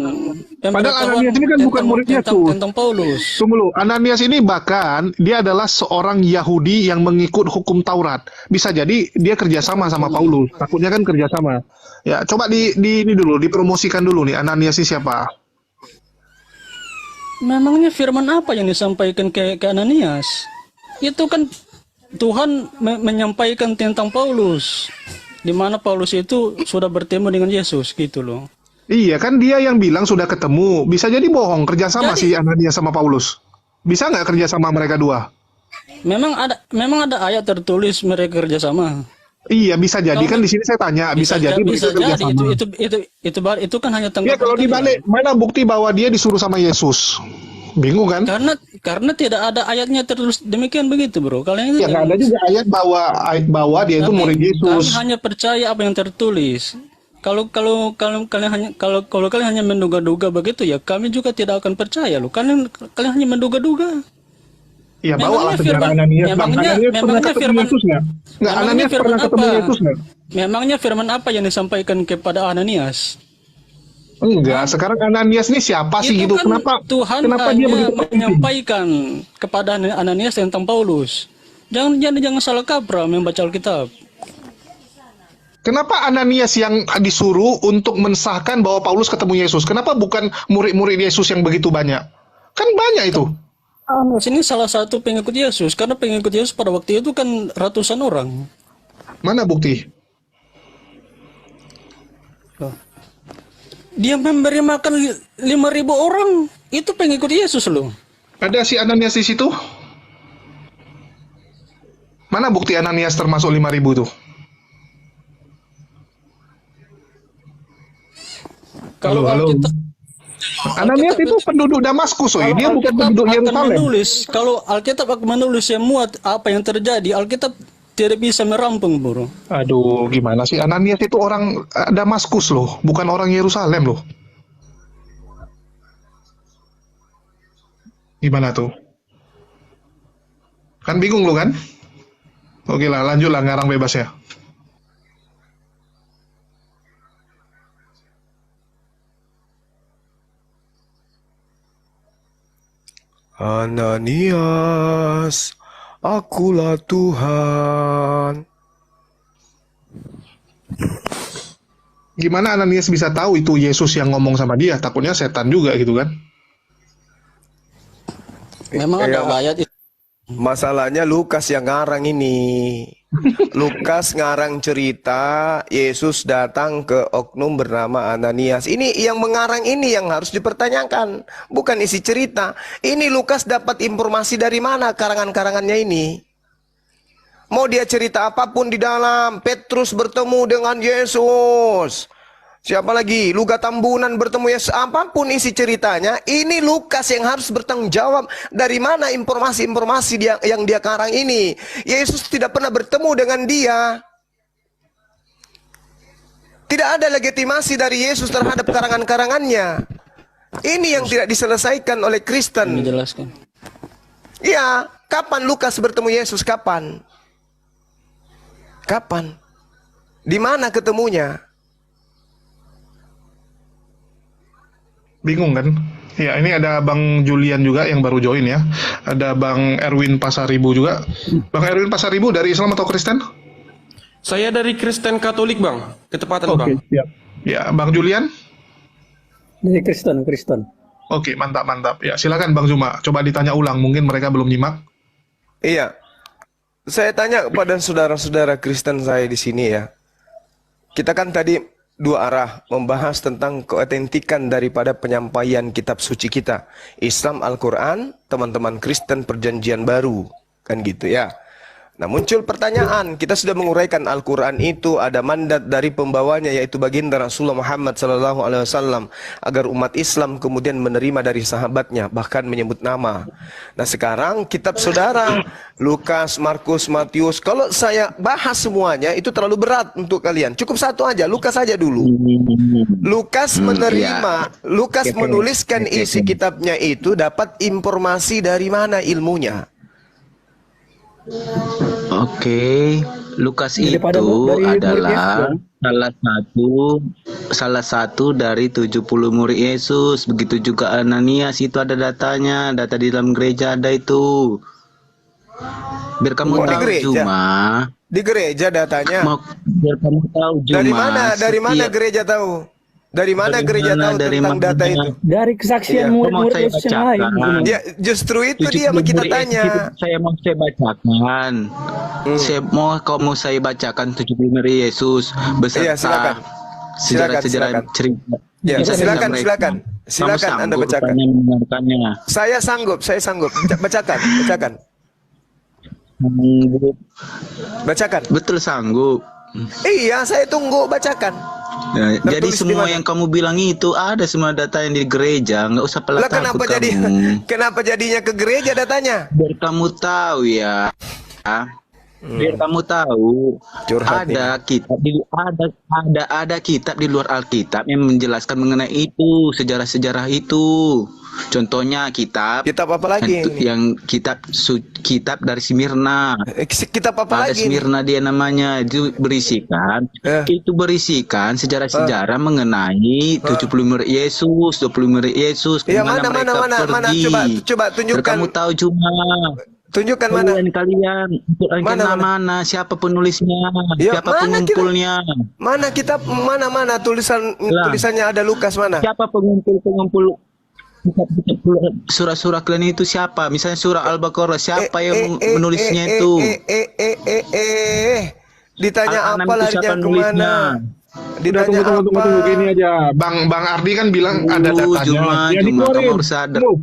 Padahal Ananias ini kan bukan murid Yesus. tentang Paulus. Tunggu dulu, Ananias ini bahkan dia adalah seorang Yahudi yang mengikut hukum Taurat. Bisa jadi dia kerjasama sama Paulus. Takutnya kan kerjasama. Ya, coba ini dulu, dipromosikan dulu nih Ananias ini siapa? Memangnya firman apa yang disampaikan ke Ananias? Itu kan Tuhan menyampaikan tentang Paulus, di mana Paulus itu sudah bertemu dengan Yesus gitu loh. Iya kan dia yang bilang sudah ketemu. Bisa jadi bohong kerjasama si Ananias sama Paulus. Bisa nggak kerjasama mereka dua? Memang ada ayat tertulis mereka kerjasama. Iya bisa jadi kan di sini saya tanya bisa jadi mereka kerjasama. Itu kan hanya tanggapan Ya kalau kita. dibalik mana bukti bahwa dia disuruh sama Yesus? Bingung kan? Karena tidak ada ayatnya tertulis demikian begitu, bro. Kalian Ya nggak ada juga ayat bahwa dia itu murid Yesus. Kami hanya percaya apa yang tertulis. Kalau kalian hanya menduga-duga begitu ya, kami juga tidak akan percaya loh. Kalian hanya menduga-duga. Ya bawa Memangnya sejarah firman- Ananias. Bang. memangnya- Ananias pernah memangnya ketemu firman- Yesus nggak? Nggak, memangnya Ananias firman pernah ketemu apa? Yesus nggak? Memangnya firman apa yang disampaikan kepada Ananias? Enggak, sekarang Ananias ini siapa sih Itu gitu? kan Kenapa Tuhan dia hanya begitu penting? menyampaikan kepada Ananias tentang Paulus. Jangan salah kaprah membaca Alkitab. Kenapa Ananias yang disuruh untuk mensahkan bahwa Paulus ketemu Yesus? Kenapa bukan murid-murid Yesus yang begitu banyak? Kan banyak itu. Anas ini salah satu pengikut Yesus, karena pengikut Yesus pada waktu itu kan ratusan orang. Mana bukti? Loh. Dia memberi makan 5.000 orang, itu pengikut Yesus loh. Ada si Ananias di situ? Mana bukti Ananias termasuk 5.000 tuh? Kalau Halo. Alkitab, Ananias itu penduduk Damaskus, dia bukan penduduk akan Yerusalem. kalau Alkitab akan menulis yang muat apa yang terjadi, Alkitab tidak bisa merampung, bro. Aduh, gimana sih? Ananias itu orang Damaskus loh, bukan orang Yerusalem loh. Gimana tuh? Kan bingung lo kan? Oke lah, lanjut lah ngarang bebas ya. Ananias, akulah Tuhan. Gimana Ananias bisa tahu itu Yesus yang ngomong sama dia? Takutnya setan juga gitu kan? Memang ada ayat itu. Masalahnya Lukas yang ngarang ini. Lukas ngarang cerita Yesus datang ke oknum bernama Ananias. Ini yang mengarang ini yang harus dipertanyakan, bukan isi cerita. Ini Lukas dapat informasi dari mana karangan-karangannya ini? Mau dia cerita apapun di dalam, Petrus bertemu dengan Yesus. Siapa lagi? Luga Tambunan bertemu Yesus. Apapun isi ceritanya, ini Lukas yang harus bertanggung jawab dari mana informasi-informasi yang dia karang ini. Yesus tidak pernah bertemu dengan dia. Tidak ada legitimasi dari Yesus terhadap karangan-karangannya. Ini yang tidak diselesaikan oleh Kristen. Menjelaskan. Iya, kapan Lukas bertemu Yesus? Kapan? Kapan? Di mana ketemunya? Bingung kan? Ya, ini ada Bang Julian juga yang baru join ya. Ada Bang Erwin Pasaribu juga. Bang Erwin Pasaribu dari Islam atau Kristen? Saya dari Kristen Katolik, Bang. Ketepatan, Bang. Siap. Ya, Bang Julian? Dari Kristen. Oke, mantap. Ya, silakan Bang Zuma. Coba ditanya ulang, mungkin mereka belum nyimak. Iya. Saya tanya kepada saudara-saudara Kristen saya di sini ya. Kita kan tadi dua arah membahas tentang keotentikan daripada penyampaian kitab suci kita. Islam Al-Quran, teman-teman Kristen Perjanjian Baru. Kan gitu ya. Nah muncul pertanyaan, kita sudah menguraikan Al-Quran itu ada mandat dari pembawanya yaitu baginda Rasulullah Muhammad SAW agar umat Islam kemudian menerima dari sahabatnya bahkan menyebut nama. Nah sekarang kitab saudara Lukas, Markus, Matius, kalau saya bahas semuanya itu terlalu berat untuk kalian. Cukup satu aja, Lukas aja dulu. Lukas menerima, Lukas menuliskan isi kitabnya itu dapat informasi dari mana ilmunya? Oke, Lukas itu adalah salah satu dari 70 murid Yesus. Begitu juga Ananias, itu ada datanya, data di dalam gereja ada itu. Biar kamu tahu cuma di gereja datanya. Biar kamu tahu cuma Dari mana gereja tahu? Dari mana gereja tahu tentang data itu? Dari kesaksian murid-murid Yesus yang lain. Ya, justru itu dia yang kita tanya. Saya bacakan. Saya bacakan 70 murid Yesus beserta sejarah-sejarah cerita. Ya, silakan Anda bacakan. Saya sanggup. Bacakan. Bacakan. Betul sanggup. Iya, saya tunggu bacakan. Nah, jadi semua yang kamu bilang itu ada semua data yang di gereja, nggak usah pelat takut kamu. Kenapa jadinya ke gereja datanya? Biar kamu tahu ya. Biar kamu tahu ada kitab ada kitab di luar Alkitab yang menjelaskan mengenai itu, sejarah-sejarah itu. Contohnya kitab apa lagi yang kitab dari Smyrna. Kitab apa lagi? Smyrna dia namanya, itu berisikan sejarah-sejarah mengenai 70 murid Yesus, 20 murid Yesus, mana coba tunjukkan. Kamu tahu cuma tunjukkan mana mana siapa penulisnya, siapa pengumpulnya, mana kitab mana tulisannya ada Lukas mana, siapa pengumpul surah-surah kalian itu siapa? Misalnya surah Al-Baqarah, siapa yang menulisnya itu? Ditanya Al-An'am apa itu larinya siapa kemana? nulisnya? Udah Ditanya tunggu apa? gini aja. Bang Ardi kan bilang ada datanya. Ya Juma, dikeluarin. kamu harus sadar. Tunggu.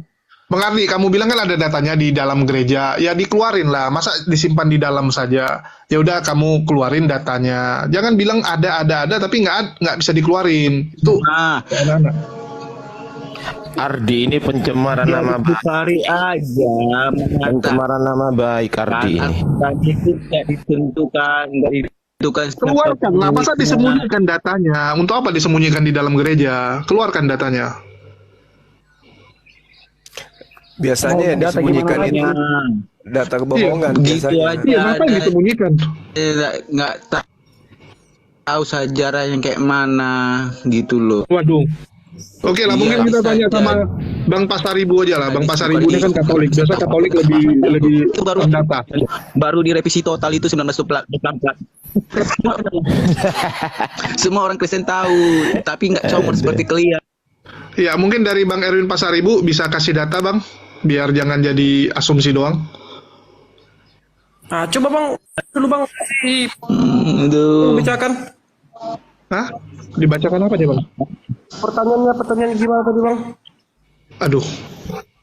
Bang Ardi, kamu bilang kan ada datanya di dalam gereja. Ya dikeluarin lah. Masa disimpan di dalam saja? Ya udah kamu keluarin datanya. Jangan bilang ada tapi nggak bisa dikeluarin. Itu Nah, anak-anak. Ardi ini pencemaran ya nama itu baik. cari aja mengatakan Pencemaran nama baik Ardi ini. itu tidak ditentukan, nggak ditentukan. Keluarkan lah. Masa disembunyikan datanya? Untuk apa disembunyikan di dalam gereja? Keluarkan datanya. Biasanya yang Data disembunyikan gimana itu data kebohongan Gitu biasanya. aja. Iya, ngapain ada- disembunyikan? nggak tahu sejarah yang kayak mana gitu loh. Waduh. Oke lah, mungkin Iya, kita bisa tanya aja. sama Bang Pasaribu aja lah. Bang Bisa Pasaribu ini kan Katolik. Biasa Katolik lebih Itu baru terdata. baru direvisi total itu 1924. Semua orang Kristen tahu, tapi nggak comot seperti kalian. Ya, mungkin dari Bang Erwin Pasaribu bisa kasih data, Bang, biar jangan jadi asumsi doang. Nah, coba bang, dulu bang, Aduh. dibacakan. Hah? Dibacakan apa dia, Bang? Pertanyaannya gimana tadi bang? Aduh.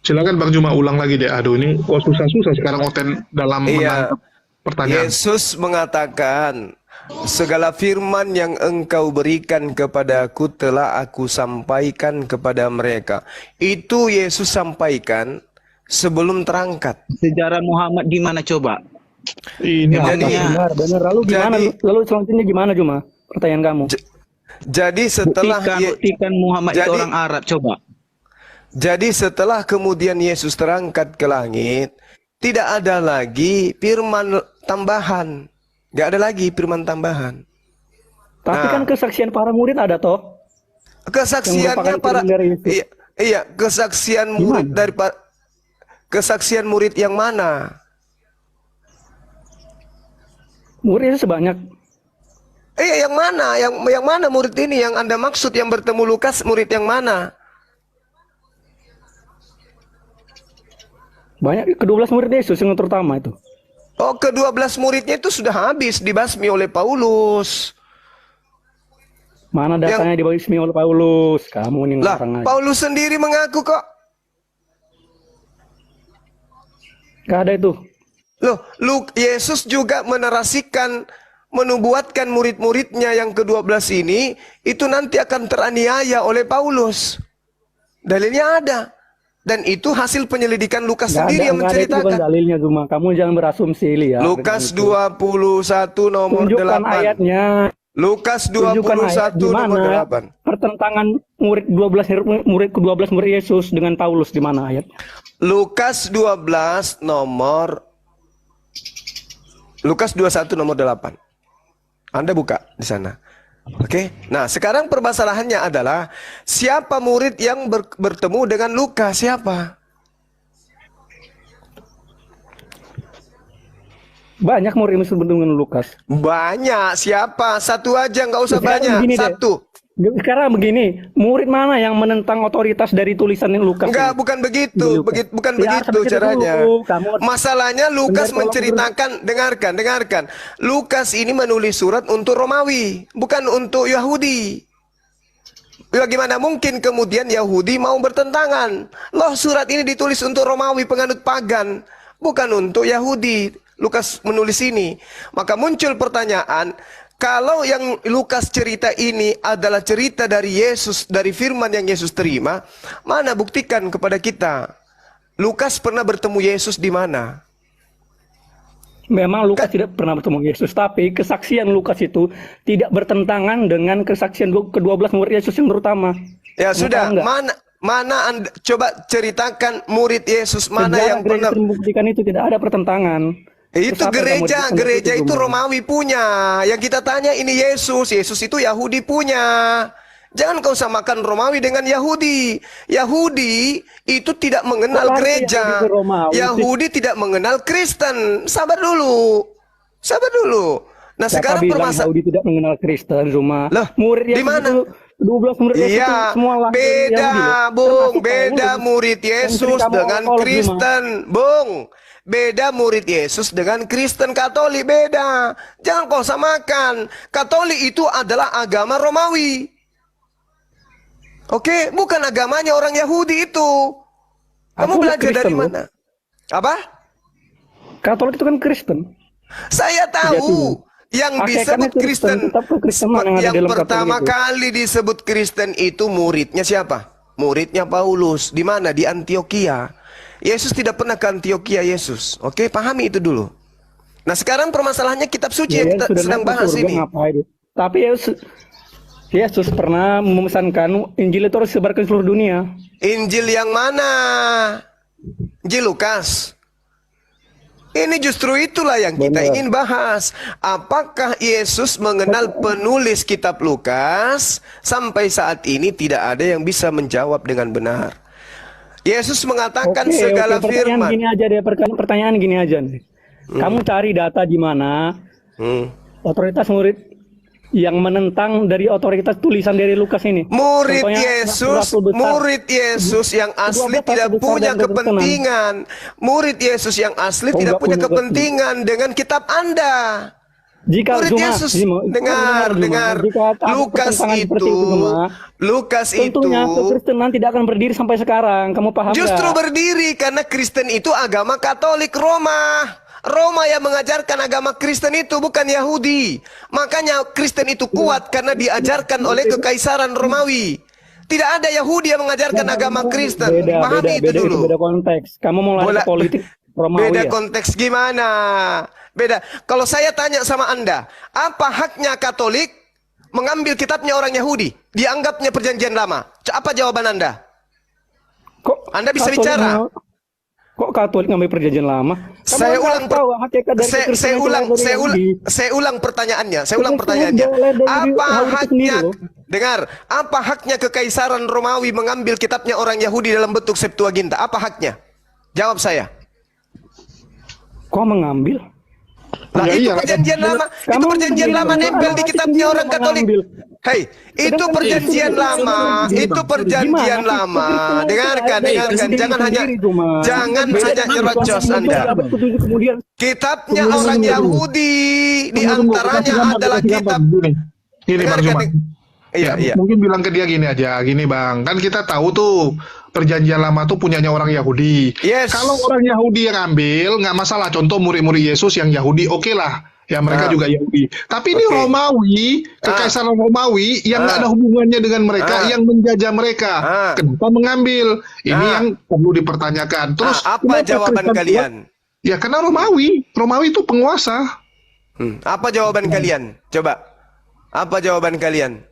Silakan Bang Juma ulang lagi deh. Aduh, ini susah-susah sekarang Oten dalam Iya. menangkap pertanyaan. Yesus mengatakan, segala firman yang engkau berikan kepadaku telah aku sampaikan kepada mereka. Itu Yesus sampaikan sebelum terangkat. Sejarah Muhammad di mana coba? Ini Jadi- Benar. Lalu gimana? Jadi- Lalu selanjutnya gimana Juma? Pertanyaan kamu. Jadi setelah Buktikan Muhammad itu Jadi- orang Arab coba. Jadi setelah kemudian Yesus terangkat ke langit, tidak ada lagi firman tambahan. Nggak ada lagi firman tambahan. Tapi Nah. kan kesaksian para murid ada toh. Kesaksiannya merupakan para firman dari Yesus. iya, kesaksian murid dari kesaksian murid yang mana? Murid itu sebanyak. Yang mana? Yang mana murid ini yang Anda maksud yang bertemu Lukas, murid yang mana? Banyak ke-12 murid Yesus yang terutama itu. Oh, ke-12 muridnya itu sudah habis dibasmi oleh Paulus. Mana datanya dibasmi oleh Paulus? Kamu nih Lah, ngarang aja. Paulus sendiri mengaku kok. Gak ada itu. Loh, Yesus juga menarasikan, menubuatkan murid-muridnya yang ke-12 ini, itu nanti akan teraniaya oleh Paulus. Dalilnya ada. Dan itu hasil penyelidikan Lukas sendiri yang Nggak ada itu bukan menceritakan. dalilnya Juma. Kamu jangan berasumsi lihat. Lukas dengan itu. 21 nomor Tunjukkan 8. ayatnya. Lukas Tunjukkan ayat 21 di nomor mana 8. pertentangan murid ke-12 murid Yesus dengan Paulus di mana ayatnya? Lukas 12 nomor Lukas 21 nomor 8. Anda buka di sana. Oke. Nah, sekarang permasalahannya adalah siapa murid yang bertemu dengan Lukas? Siapa? Banyak murid yang bertemu dengan Lukas. Banyak. Siapa? Satu aja, nggak usah Sekarang banyak. begini deh. Satu. Sekarang begini, murid mana yang menentang otoritas dari tulisan Lukas? Enggak, ini? bukan begitu. Lukas. Bukan Ya, begitu sampai situ caranya. dulu. Kamu Masalahnya Lukas tolong menceritakan, dengarkan. Lukas ini menulis surat untuk Romawi, bukan untuk Yahudi. Bagaimana mungkin kemudian Yahudi mau bertentangan? Loh, surat ini ditulis untuk Romawi, penganut pagan, bukan untuk Yahudi. Lukas menulis ini. Maka muncul pertanyaan, kalau yang Lukas cerita ini adalah cerita dari Yesus, dari firman yang Yesus terima, mana buktikan kepada kita? Lukas pernah bertemu Yesus di mana? Memang Lukas tidak pernah bertemu Yesus, tapi kesaksian Lukas itu tidak bertentangan dengan kesaksian ke-12 murid Yesus yang terutama. Ya Kamu sudah, tahu nggak? mana Anda coba ceritakan murid Yesus mana Sejarah yang gereja pernah membuktikan itu tidak ada pertentangan. itu Terus apa yang kamu gereja disebut itu Juma? Romawi punya. Yang kita tanya ini Yesus itu Yahudi punya. Jangan kau samakan Romawi dengan Yahudi. Yahudi itu tidak mengenal Kok lari gereja. Yahudi ke Romawi? Yahudi tidak mengenal Kristen. Sabar dulu. Nah, Siapa sekarang bilang Yahudi tidak mengenal Kristen, Zuma? Loh, Murid di Yesus mana? itu 12 murid Yesus itu Iya, semua lahir dari beda, Yahudi loh. Bung. Termasuk Beda Paulus. murid Yang Yesus cerita dengan Paulus Kristen, Bung. Beda murid Yesus dengan Kristen Katolik, beda. Jangan kau samakan. Katolik itu adalah agama Romawi. Oke, bukan agamanya orang Yahudi itu. Kamu Aku belajar dari Kristen, loh. mana? Apa? Katolik itu kan Kristen. Saya tahu yang Hakikatnya disebut Kristen, tetap kekristenan yang ada yang dalam pertama Katolik itu. kali disebut Kristen itu muridnya siapa? Muridnya Paulus. Di mana? Di Antioquia. Yesus tidak pernah ke Antioquia, Yesus. Oke, pahami itu dulu. Nah, sekarang permasalahannya kitab suci yang kita sudah sedang naik ke bahas surga, ini. ngapain? Tapi Yesus pernah memesankan Injil itu harus disebarkan ke seluruh dunia. Injil yang mana? Injil Lukas. Ini justru itulah yang kita ingin bahas. Apakah Yesus mengenal penulis kitab Lukas? Sampai saat ini tidak ada yang bisa menjawab dengan benar. Yesus mengatakan segala pertanyaan firman. gini aja deh, pertanyaan gini aja nih. Kamu cari data di mana otoritas murid yang menentang dari otoritas tulisan dari Lukas ini. Murid Contohnya, Murid Yesus yang asli tidak punya kepentingan. Murid Yesus yang asli tidak punya kepentingan dengan kitab Anda. Jika Murid Yesus, dengar. Lukas itu, tentunya kekristenan tidak akan berdiri sampai sekarang. Kamu paham justru nggak? berdiri karena Kristen itu agama Katolik Roma. Roma yang mengajarkan agama Kristen itu, bukan Yahudi. Makanya Kristen itu kuat karena diajarkan oleh kekaisaran Romawi. Tidak ada Yahudi yang mengajarkan agama Kristen. Pahami itu dulu. Beda konteks. Kamu mau lari ke politik Romawi Beda ya? konteks gimana? Beda. Kalau saya tanya sama Anda, apa haknya Katolik mengambil kitabnya orang Yahudi? Dianggapnya perjanjian lama. Apa jawaban Anda? Kok Anda bisa Katolik bicara. Kok Katolik ngambil perjanjian lama? Saya ulang pertanyaannya. Apa haknya? Dengar, apa haknya kekaisaran Romawi mengambil kitabnya orang Yahudi dalam bentuk Septuaginta? Apa haknya? Jawab saya. Kok mengambil? Lah itu perjanjian lama, itu perjanjian lama nempel di kitabnya orang Katolik. Hei, itu perjanjian lama, itu perjanjian lama. Dengarkan, jangan hanya nyerocos Anda. Kitabnya orang Yahudi di antaranya adalah kitab. Gini Bang Zuman. Iya. Mungkin bilang ke dia gini aja, gini Bang, kan kita tahu tuh perjanjian lama tuh punyanya orang Yahudi. Yes. Kalau orang Yahudi yang ambil, nggak masalah. Contoh murid-murid Yesus yang Yahudi, oke lah. Ya mereka juga Yahudi. Tapi ini Romawi, kekaisaran Romawi yang nggak ada hubungannya dengan mereka, yang menjajah mereka. Kenapa mengambil? Ini yang perlu dipertanyakan. Terus apa jawaban kalian? Ya karena Romawi itu penguasa. Apa jawaban kalian? Coba. Apa jawaban kalian?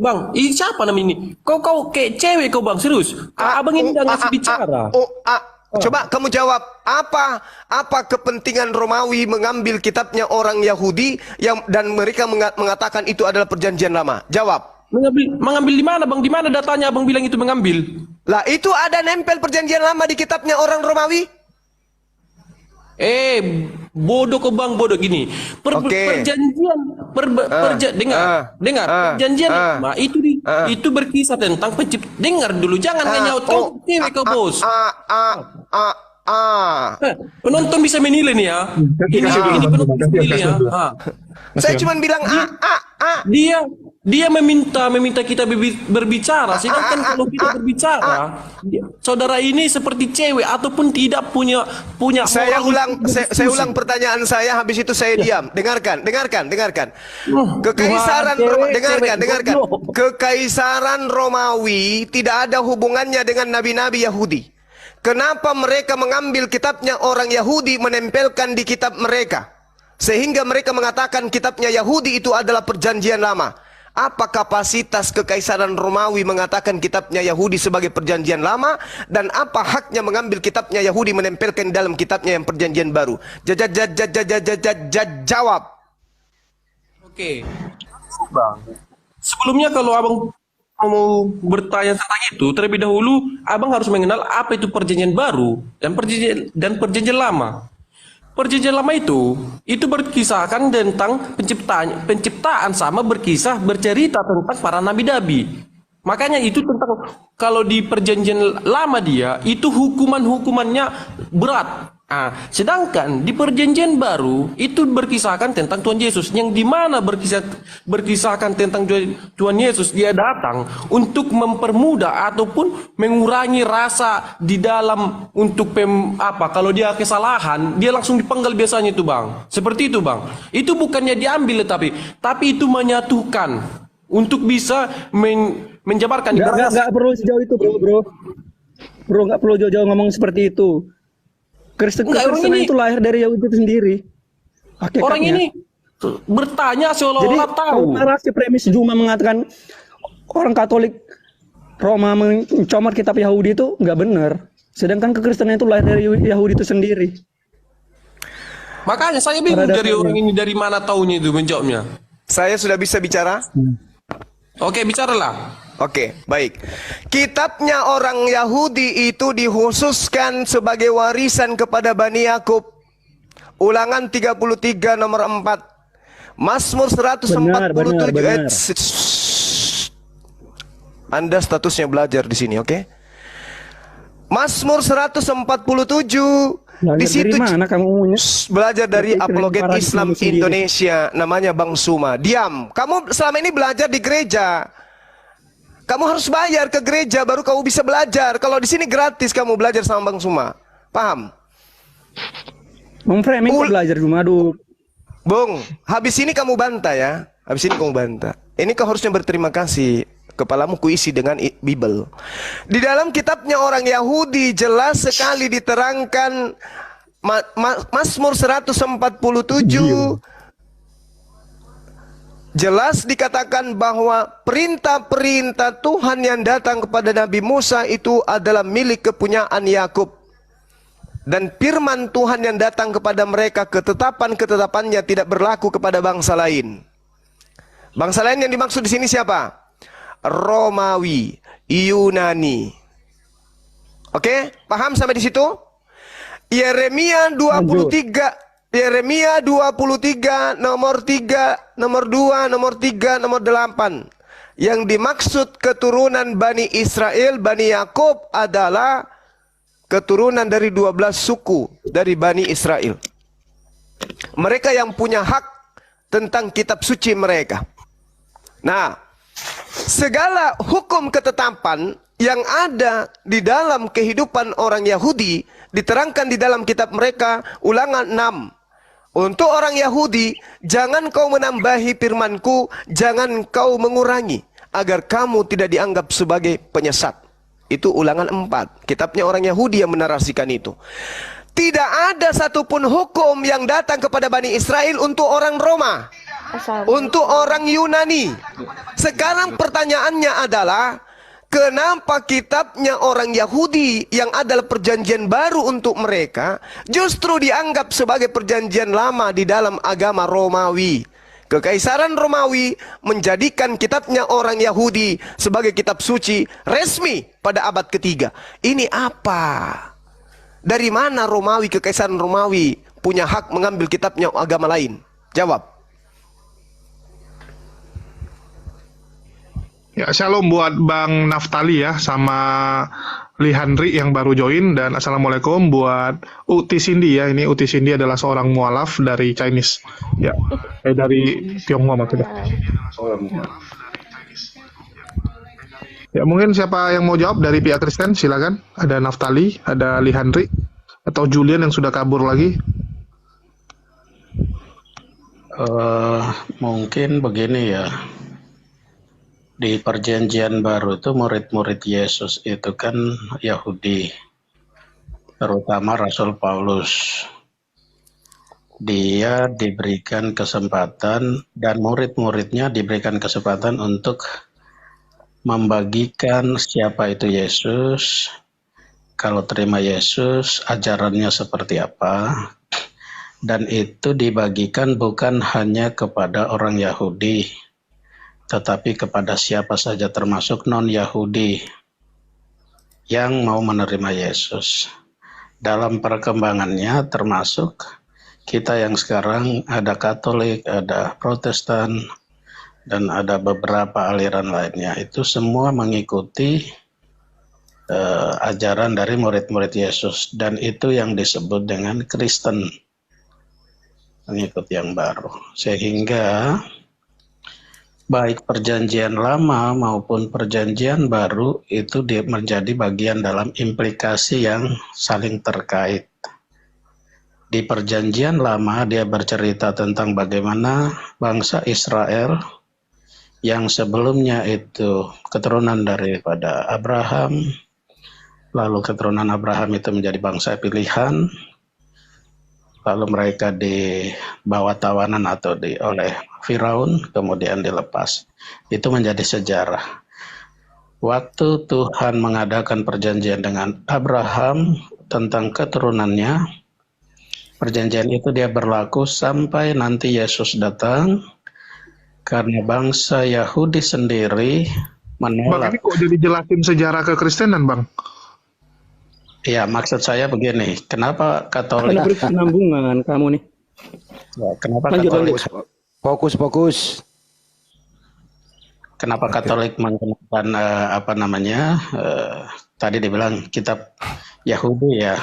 Bang, ini siapa namanya ini? Kau kayak cewek kau bang, serius? Abang ini udah ngasih bicara. Coba kamu jawab, apa kepentingan Romawi mengambil kitabnya orang Yahudi dan mereka mengatakan itu adalah perjanjian lama? Jawab. Mengambil di mana bang? Di mana datanya abang bilang itu mengambil? Lah itu ada nempel perjanjian lama di kitabnya orang Romawi? Bodoh kau bang, bodoh gini. Perjanjian, perjanjian lama itu berkisah tentang pencipta. Dengar dulu, jangan nyaut kau cewek kau bos. Penonton bisa menilai nih ya. Ini penonton bisa menilai ya. Saya cuma bilang Dia meminta kita berbicara. Sedangkan kalau kita berbicara, saudara ini seperti cewek ataupun tidak punya. Saya ulang pertanyaan saya, habis itu saya diam. Dengarkan. Kekaisaran dengarkan. Kekaisaran Romawi tidak ada hubungannya dengan nabi-nabi Yahudi. Kenapa mereka mengambil kitabnya orang Yahudi menempelkan di kitab mereka? Sehingga mereka mengatakan kitabnya Yahudi itu adalah perjanjian lama. Apa kapasitas kekaisaran Romawi mengatakan kitabnya Yahudi sebagai perjanjian lama, dan apa haknya mengambil kitabnya Yahudi menempelkan dalam kitabnya yang perjanjian baru? Jawab. Oke. Bang, sebelumnya kalau abang mau bertanya tentang itu, terlebih dahulu abang harus mengenal apa itu perjanjian baru dan perjanjian lama. Perjanjian Lama itu berkisahkan tentang penciptaan sama bercerita tentang para nabi-nabi. Makanya itu tentang, kalau di Perjanjian Lama dia itu hukumannya berat. Sedangkan di Perjanjian Baru itu berkisahkan tentang Tuhan Yesus, yang dimana berkisahkan tentang Tuhan Yesus, dia datang untuk mempermudah ataupun mengurangi rasa di dalam untuk kalau dia kesalahan dia langsung dipenggal biasanya itu bang, seperti itu bang. Itu bukannya diambil tapi itu menyatukan untuk bisa menjabarkan. Nggak perlu sejauh itu bro, nggak perlu jauh-jauh ngomong seperti itu. Kristenan itu lahir dari Yahudi itu sendiri. Hakikatnya. Orang ini bertanya seolah-olah tahu. Narasi premis Juma mengatakan orang Katolik Roma mencomot kitab Yahudi itu nggak benar. Sedangkan kekristenan itu lahir dari Yahudi itu sendiri. Makanya saya bingung dari orang ini dari mana taunya itu menjawabnya. Saya sudah bisa bicara? Oke, bicaralah. Oke, baik. Kitabnya orang Yahudi itu dikhususkan sebagai warisan kepada Bani Yakub. Ulangan 33 nomor 4. Mazmur 147 benar. Anda statusnya belajar di sini, oke? Mazmur 147 di situ mana kamu belajar dari apologet Islam Indonesia, namanya Bang Suma. Diam. Kamu selama ini belajar di gereja. Kamu harus bayar ke gereja baru kamu bisa belajar. Kalau di sini gratis kamu belajar sama Bang Suma. Paham? Framing belajar cuma Bung, habis ini kamu bantah ya. Habis ini kamu bantah. Ini kau harusnya berterima kasih. Kepalamu kuisi dengan Bible. Di dalam kitabnya orang Yahudi jelas sekali diterangkan Mazmur 147. Jelas dikatakan bahwa perintah-perintah Tuhan yang datang kepada Nabi Musa itu adalah milik kepunyaan Yakub. Dan firman Tuhan yang datang kepada mereka, ketetapan-ketetapannya tidak berlaku kepada bangsa lain. Bangsa lain yang dimaksud di sini siapa? Romawi, Yunani. Oke, paham sampai di situ? Yeremia 23 nomor 3, nomor 2, nomor 3, nomor 8. Yang dimaksud keturunan Bani Israel, Bani Yakub adalah keturunan dari 12 suku dari Bani Israel. Mereka yang punya hak tentang kitab suci mereka. Nah, segala hukum ketetapan yang ada di dalam kehidupan orang Yahudi diterangkan di dalam kitab mereka, Ulangan 6. Untuk orang Yahudi, jangan kau menambahi firmanku, jangan kau mengurangi, agar kamu tidak dianggap sebagai penyesat. Itu Ulangan 4. Kitabnya orang Yahudi yang menarasikan itu. Tidak ada satupun hukum yang datang kepada Bani Israel untuk orang Roma, untuk orang Yunani. Sekarang pertanyaannya adalah, kenapa kitabnya orang Yahudi yang adalah perjanjian baru untuk mereka justru dianggap sebagai perjanjian lama di dalam agama Romawi? Kekaisaran Romawi menjadikan kitabnya orang Yahudi sebagai kitab suci resmi pada abad ketiga. Ini apa? Dari mana Romawi, kekaisaran Romawi punya hak mengambil kitabnya agama lain? Jawab. Ya, shalom buat Bang Naftali ya, sama Lihandri yang baru join, dan assalamualaikum buat Uti Cindy ya. Ini Uti Cindy adalah seorang mualaf dari Chinese. Ya, dari Tionghoa maksudnya. Ya, mungkin siapa yang mau jawab dari pihak Kristen, silakan. Ada Naftali, ada Lihandri, atau Julian yang sudah kabur lagi. Mungkin begini ya. Di perjanjian baru itu murid-murid Yesus itu kan Yahudi, terutama Rasul Paulus. Dia diberikan kesempatan dan murid-muridnya diberikan kesempatan untuk membagikan siapa itu Yesus, kalau terima Yesus ajarannya seperti apa, dan itu dibagikan bukan hanya kepada orang Yahudi, tetapi kepada siapa saja termasuk non-Yahudi yang mau menerima Yesus. Dalam perkembangannya termasuk kita yang sekarang ada Katolik, ada Protestan, dan ada beberapa aliran lainnya, itu semua mengikuti ajaran dari murid-murid Yesus, dan itu yang disebut dengan Kristen, pengikut yang baru. Sehingga baik perjanjian lama maupun perjanjian baru itu menjadi bagian dalam implikasi yang saling terkait. Di perjanjian lama dia bercerita tentang bagaimana bangsa Israel yang sebelumnya itu keturunan daripada Abraham, lalu keturunan Abraham itu menjadi bangsa pilihan, lalu mereka dibawa tawanan atau oleh Firaun, kemudian dilepas. Itu menjadi sejarah. Waktu Tuhan mengadakan perjanjian dengan Abraham tentang keturunannya, perjanjian itu dia berlaku sampai nanti Yesus datang, karena bangsa Yahudi sendiri Bang, menolak. ini kok jadi jelasin sejarah kekristenan, Bang? Ya, maksud saya begini, kenapa Katolik? Ada berkesinambungan kamu nih. Ya, kenapa Lanjut, Katolik? Fokus. Kenapa Katolik menggunakan tadi dibilang kitab Yahudi ya?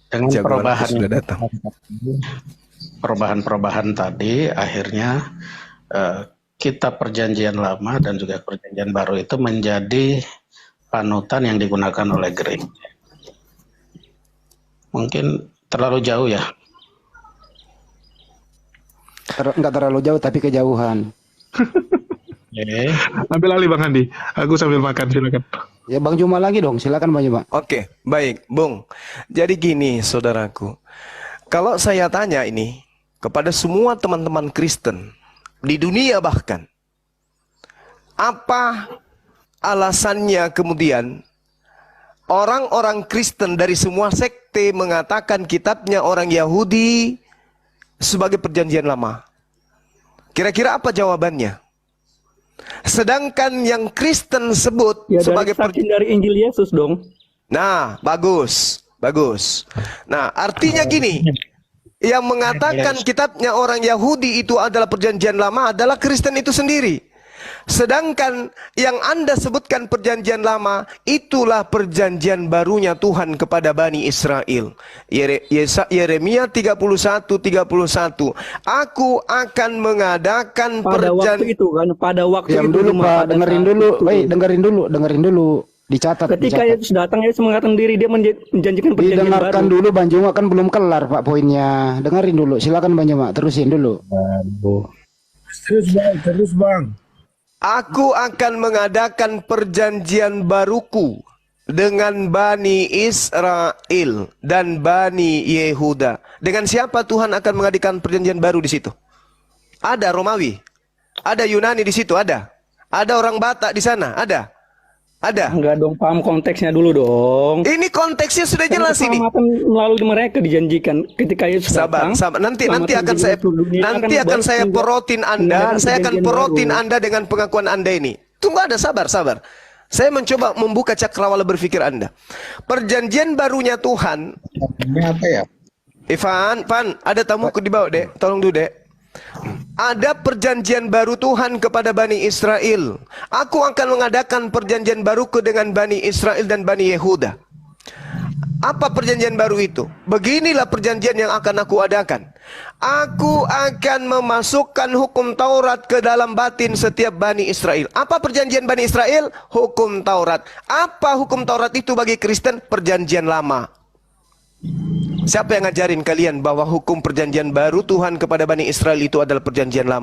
Dengan perubahan tadi, akhirnya kitab perjanjian lama dan juga perjanjian baru itu menjadi panutan yang digunakan oleh gereja. Mungkin terlalu jauh ya. Enggak terlalu jauh tapi kejauhan. Ambil alih Bang Andi. Aku sambil makan, silakan. Ya Bang Juma lagi dong, silakan Bang Juma. Oke, baik, Bung. Jadi gini, saudaraku. Kalau saya tanya ini kepada semua teman-teman Kristen di dunia bahkan, apa alasannya kemudian orang-orang Kristen dari semua sekte mengatakan kitabnya orang Yahudi sebagai perjanjian lama? Kira-kira apa jawabannya? Sedangkan yang Kristen sebut Ya, sebagai dari Injil Yesus dong. Nah, bagus. Nah, artinya gini, yang mengatakan kitabnya orang Yahudi itu adalah perjanjian lama adalah Kristen itu sendiri. Sedangkan yang Anda sebutkan perjanjian lama, itulah perjanjian barunya Tuhan kepada Bani Israel. Yeremia 31:31. Aku akan mengadakan Pada waktu itu kan, pada waktu Diam itu dulu Pak, dengerin dulu. Dicatat. Ketika Yesus datang, Yesus mengatakan diri dia menjanjikan perjanjian Didengarkan baru. dulu Bang Juma, kan belum kelar Pak poinnya. Dengerin dulu, silakan Bang Juma, terusin dulu. Terus bang. Aku akan mengadakan perjanjian baruku dengan Bani Israel dan Bani Yehuda. Dengan siapa Tuhan akan mengadakan perjanjian baru di situ? Ada Romawi, ada Yunani di situ, ada orang Batak di sana, ada. Enggak dong, paham konteksnya dulu dong. Ini konteksnya sudah jelas ini. Keselamatan melalui mereka dijanjikan ketika Yesus datang. Sabar. Nanti akan saya porotin Anda. Saya akan porotin Anda dengan pengakuan Anda ini. Tunggu ada, sabar. Saya mencoba membuka cakrawala berpikir Anda. Perjanjian barunya Tuhan. Ini apa ya? Ivan, ada tamuku di bawah, Dek. Tolong dulu, Dek. Ada perjanjian baru Tuhan kepada Bani Israel. Aku akan mengadakan perjanjian baruku dengan Bani Israel dan Bani Yehuda. Apa perjanjian baru itu? Beginilah perjanjian yang akan aku adakan. Aku akan memasukkan hukum Taurat ke dalam batin setiap Bani Israel. Apa perjanjian Bani Israel? Hukum Taurat. Apa hukum Taurat itu bagi Kristen? Perjanjian lama. Siapa yang ngajarin kalian bahwa hukum perjanjian baru Tuhan kepada Bani Israel itu adalah perjanjian lama?